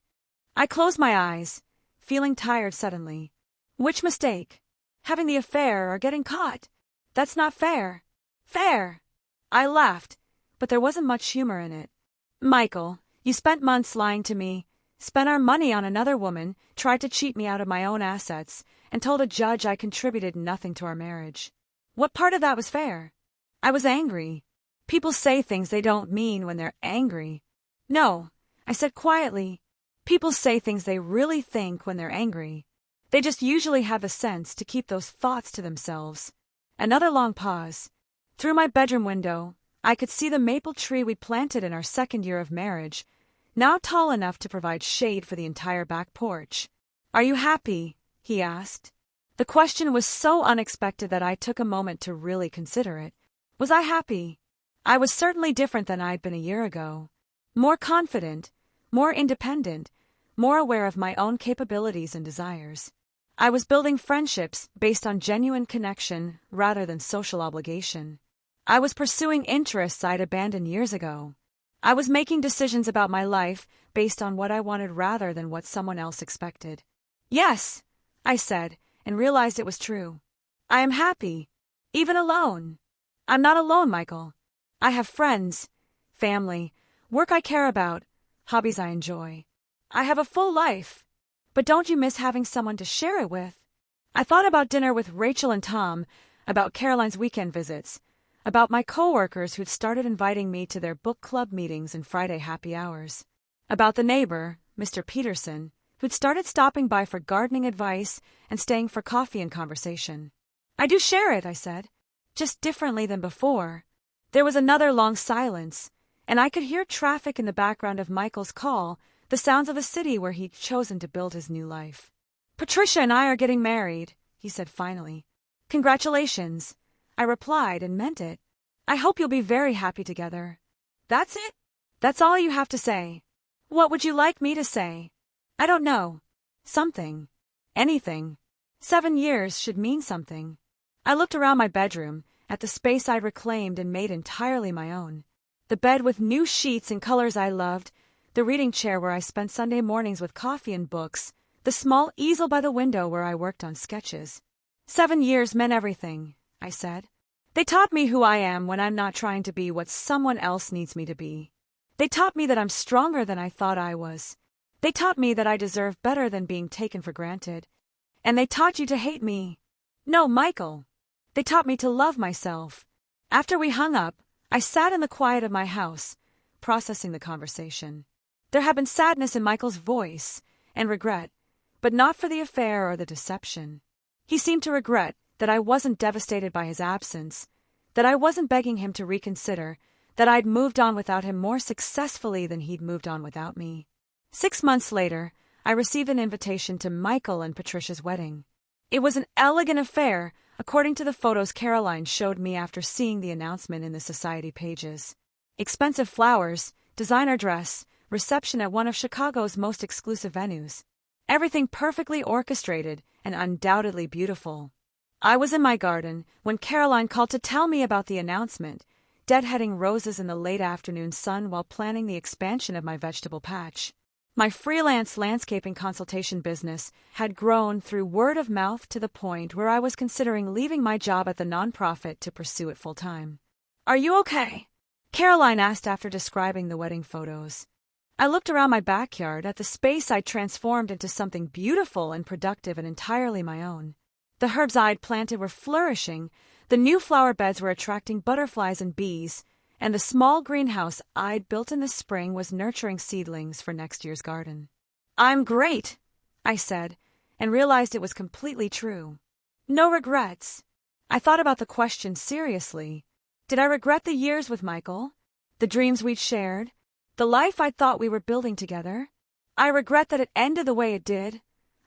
I closed my eyes, feeling tired suddenly. Which mistake? Having the affair or getting caught? That's not fair. Fair! I laughed, but there wasn't much humor in it. Michael, you spent months lying to me, spent our money on another woman, tried to cheat me out of my own assets, and told a judge I contributed nothing to our marriage. What part of that was fair? I was angry. People say things they don't mean when they're angry. No, I said quietly. People say things they really think when they're angry. They just usually have the sense to keep those thoughts to themselves. Another long pause. Through my bedroom window, I could see the maple tree we planted in our second year of marriage, now tall enough to provide shade for the entire back porch. Are you happy? He asked. The question was so unexpected that I took a moment to really consider it. Was I happy? I was certainly different than I'd been a year ago. More confident, more independent, more aware of my own capabilities and desires. I was building friendships based on genuine connection rather than social obligation. I was pursuing interests I'd abandoned years ago. I was making decisions about my life based on what I wanted rather than what someone else expected. Yes, I said, and realized it was true. I am happy, even alone. I'm not alone, Michael. I have friends, family, work I care about, hobbies I enjoy. I have a full life. But don't you miss having someone to share it with? I thought about dinner with Rachel and Tom, about Caroline's weekend visits, about my coworkers who'd started inviting me to their book club meetings and Friday happy hours, about the neighbor, Mr. Peterson, who'd started stopping by for gardening advice and staying for coffee and conversation. I do share it, I said, just differently than before. There was another long silence, and I could hear traffic in the background of Michael's call, the sounds of the city where he'd chosen to build his new life. Patricia and I are getting married, he said finally. Congratulations, I replied and meant it. I hope you'll be very happy together. That's it? That's all you have to say? What would you like me to say? I don't know. Something. Anything. 7 years should mean something. I looked around my bedroom, at the space I'd reclaimed and made entirely my own. The bed with new sheets and colors I loved, the reading chair where I spent Sunday mornings with coffee and books, the small easel by the window where I worked on sketches. 7 years meant everything, I said. They taught me who I am when I'm not trying to be what someone else needs me to be. They taught me that I'm stronger than I thought I was. They taught me that I deserve better than being taken for granted. And they taught you to hate me. No, Michael. They taught me to love myself. After we hung up, I sat in the quiet of my house, processing the conversation. There had been sadness in Michael's voice, and regret, but not for the affair or the deception. He seemed to regret that I wasn't devastated by his absence, that I wasn't begging him to reconsider, that I'd moved on without him more successfully than he'd moved on without me. 6 months later, I received an invitation to Michael and Patricia's wedding. It was an elegant affair, according to the photos Caroline showed me after seeing the announcement in the society pages. Expensive flowers, designer dress, reception at one of Chicago's most exclusive venues. Everything perfectly orchestrated and undoubtedly beautiful. I was in my garden when Caroline called to tell me about the announcement, deadheading roses in the late afternoon sun while planning the expansion of my vegetable patch. My freelance landscaping consultation business had grown through word of mouth to the point where I was considering leaving my job at the nonprofit to pursue it full-time. Are you okay? Caroline asked after describing the wedding photos. I looked around my backyard at the space I'd transformed into something beautiful and productive and entirely my own. The herbs I'd planted were flourishing, the new flower beds were attracting butterflies and bees, and the small greenhouse I'd built in the spring was nurturing seedlings for next year's garden. I'm great, I said, and realized it was completely true. No regrets. I thought about the question seriously. Did I regret the years with Michael? The dreams we'd shared? The life I thought we were building together? I regret that it ended the way it did,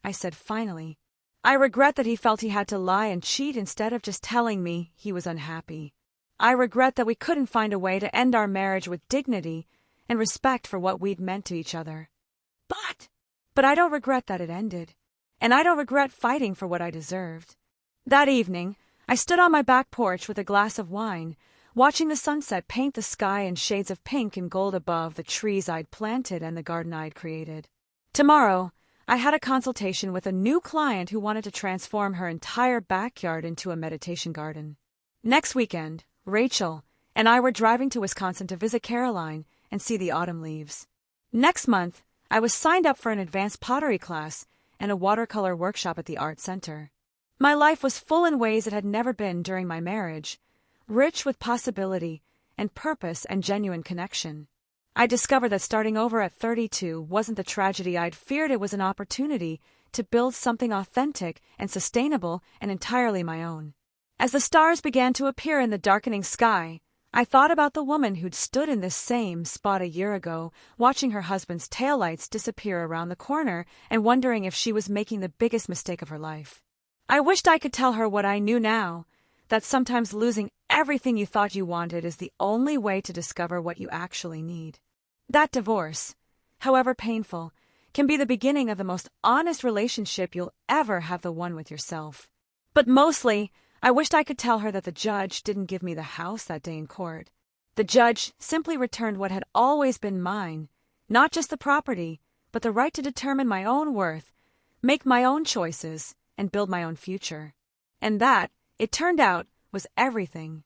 I said finally. I regret that he felt he had to lie and cheat instead of just telling me he was unhappy. I regret that we couldn't find a way to end our marriage with dignity and respect for what we'd meant to each other. But I don't regret that it ended. And I don't regret fighting for what I deserved. That evening, I stood on my back porch with a glass of wine, watching the sunset paint the sky in shades of pink and gold above the trees I'd planted and the garden I'd created. Tomorrow, I had a consultation with a new client who wanted to transform her entire backyard into a meditation garden. Next weekend, Rachel and I were driving to Wisconsin to visit Caroline and see the autumn leaves. Next month, I was signed up for an advanced pottery class and a watercolor workshop at the art center. My life was full in ways it had never been during my marriage, rich with possibility and purpose and genuine connection. I discovered that starting over at 32 wasn't the tragedy I'd feared. It was an opportunity to build something authentic and sustainable and entirely my own. As the stars began to appear in the darkening sky, I thought about the woman who'd stood in this same spot a year ago, watching her husband's taillights disappear around the corner and wondering if she was making the biggest mistake of her life. I wished I could tell her what I knew now, that sometimes losing everything you thought you wanted is the only way to discover what you actually need. That divorce, however painful, can be the beginning of the most honest relationship you'll ever have, the one with yourself. But mostly, I wished I could tell her that the judge didn't give me the house that day in court. The judge simply returned what had always been mine, not just the property, but the right to determine my own worth, make my own choices, and build my own future. And that, it turned out, was everything.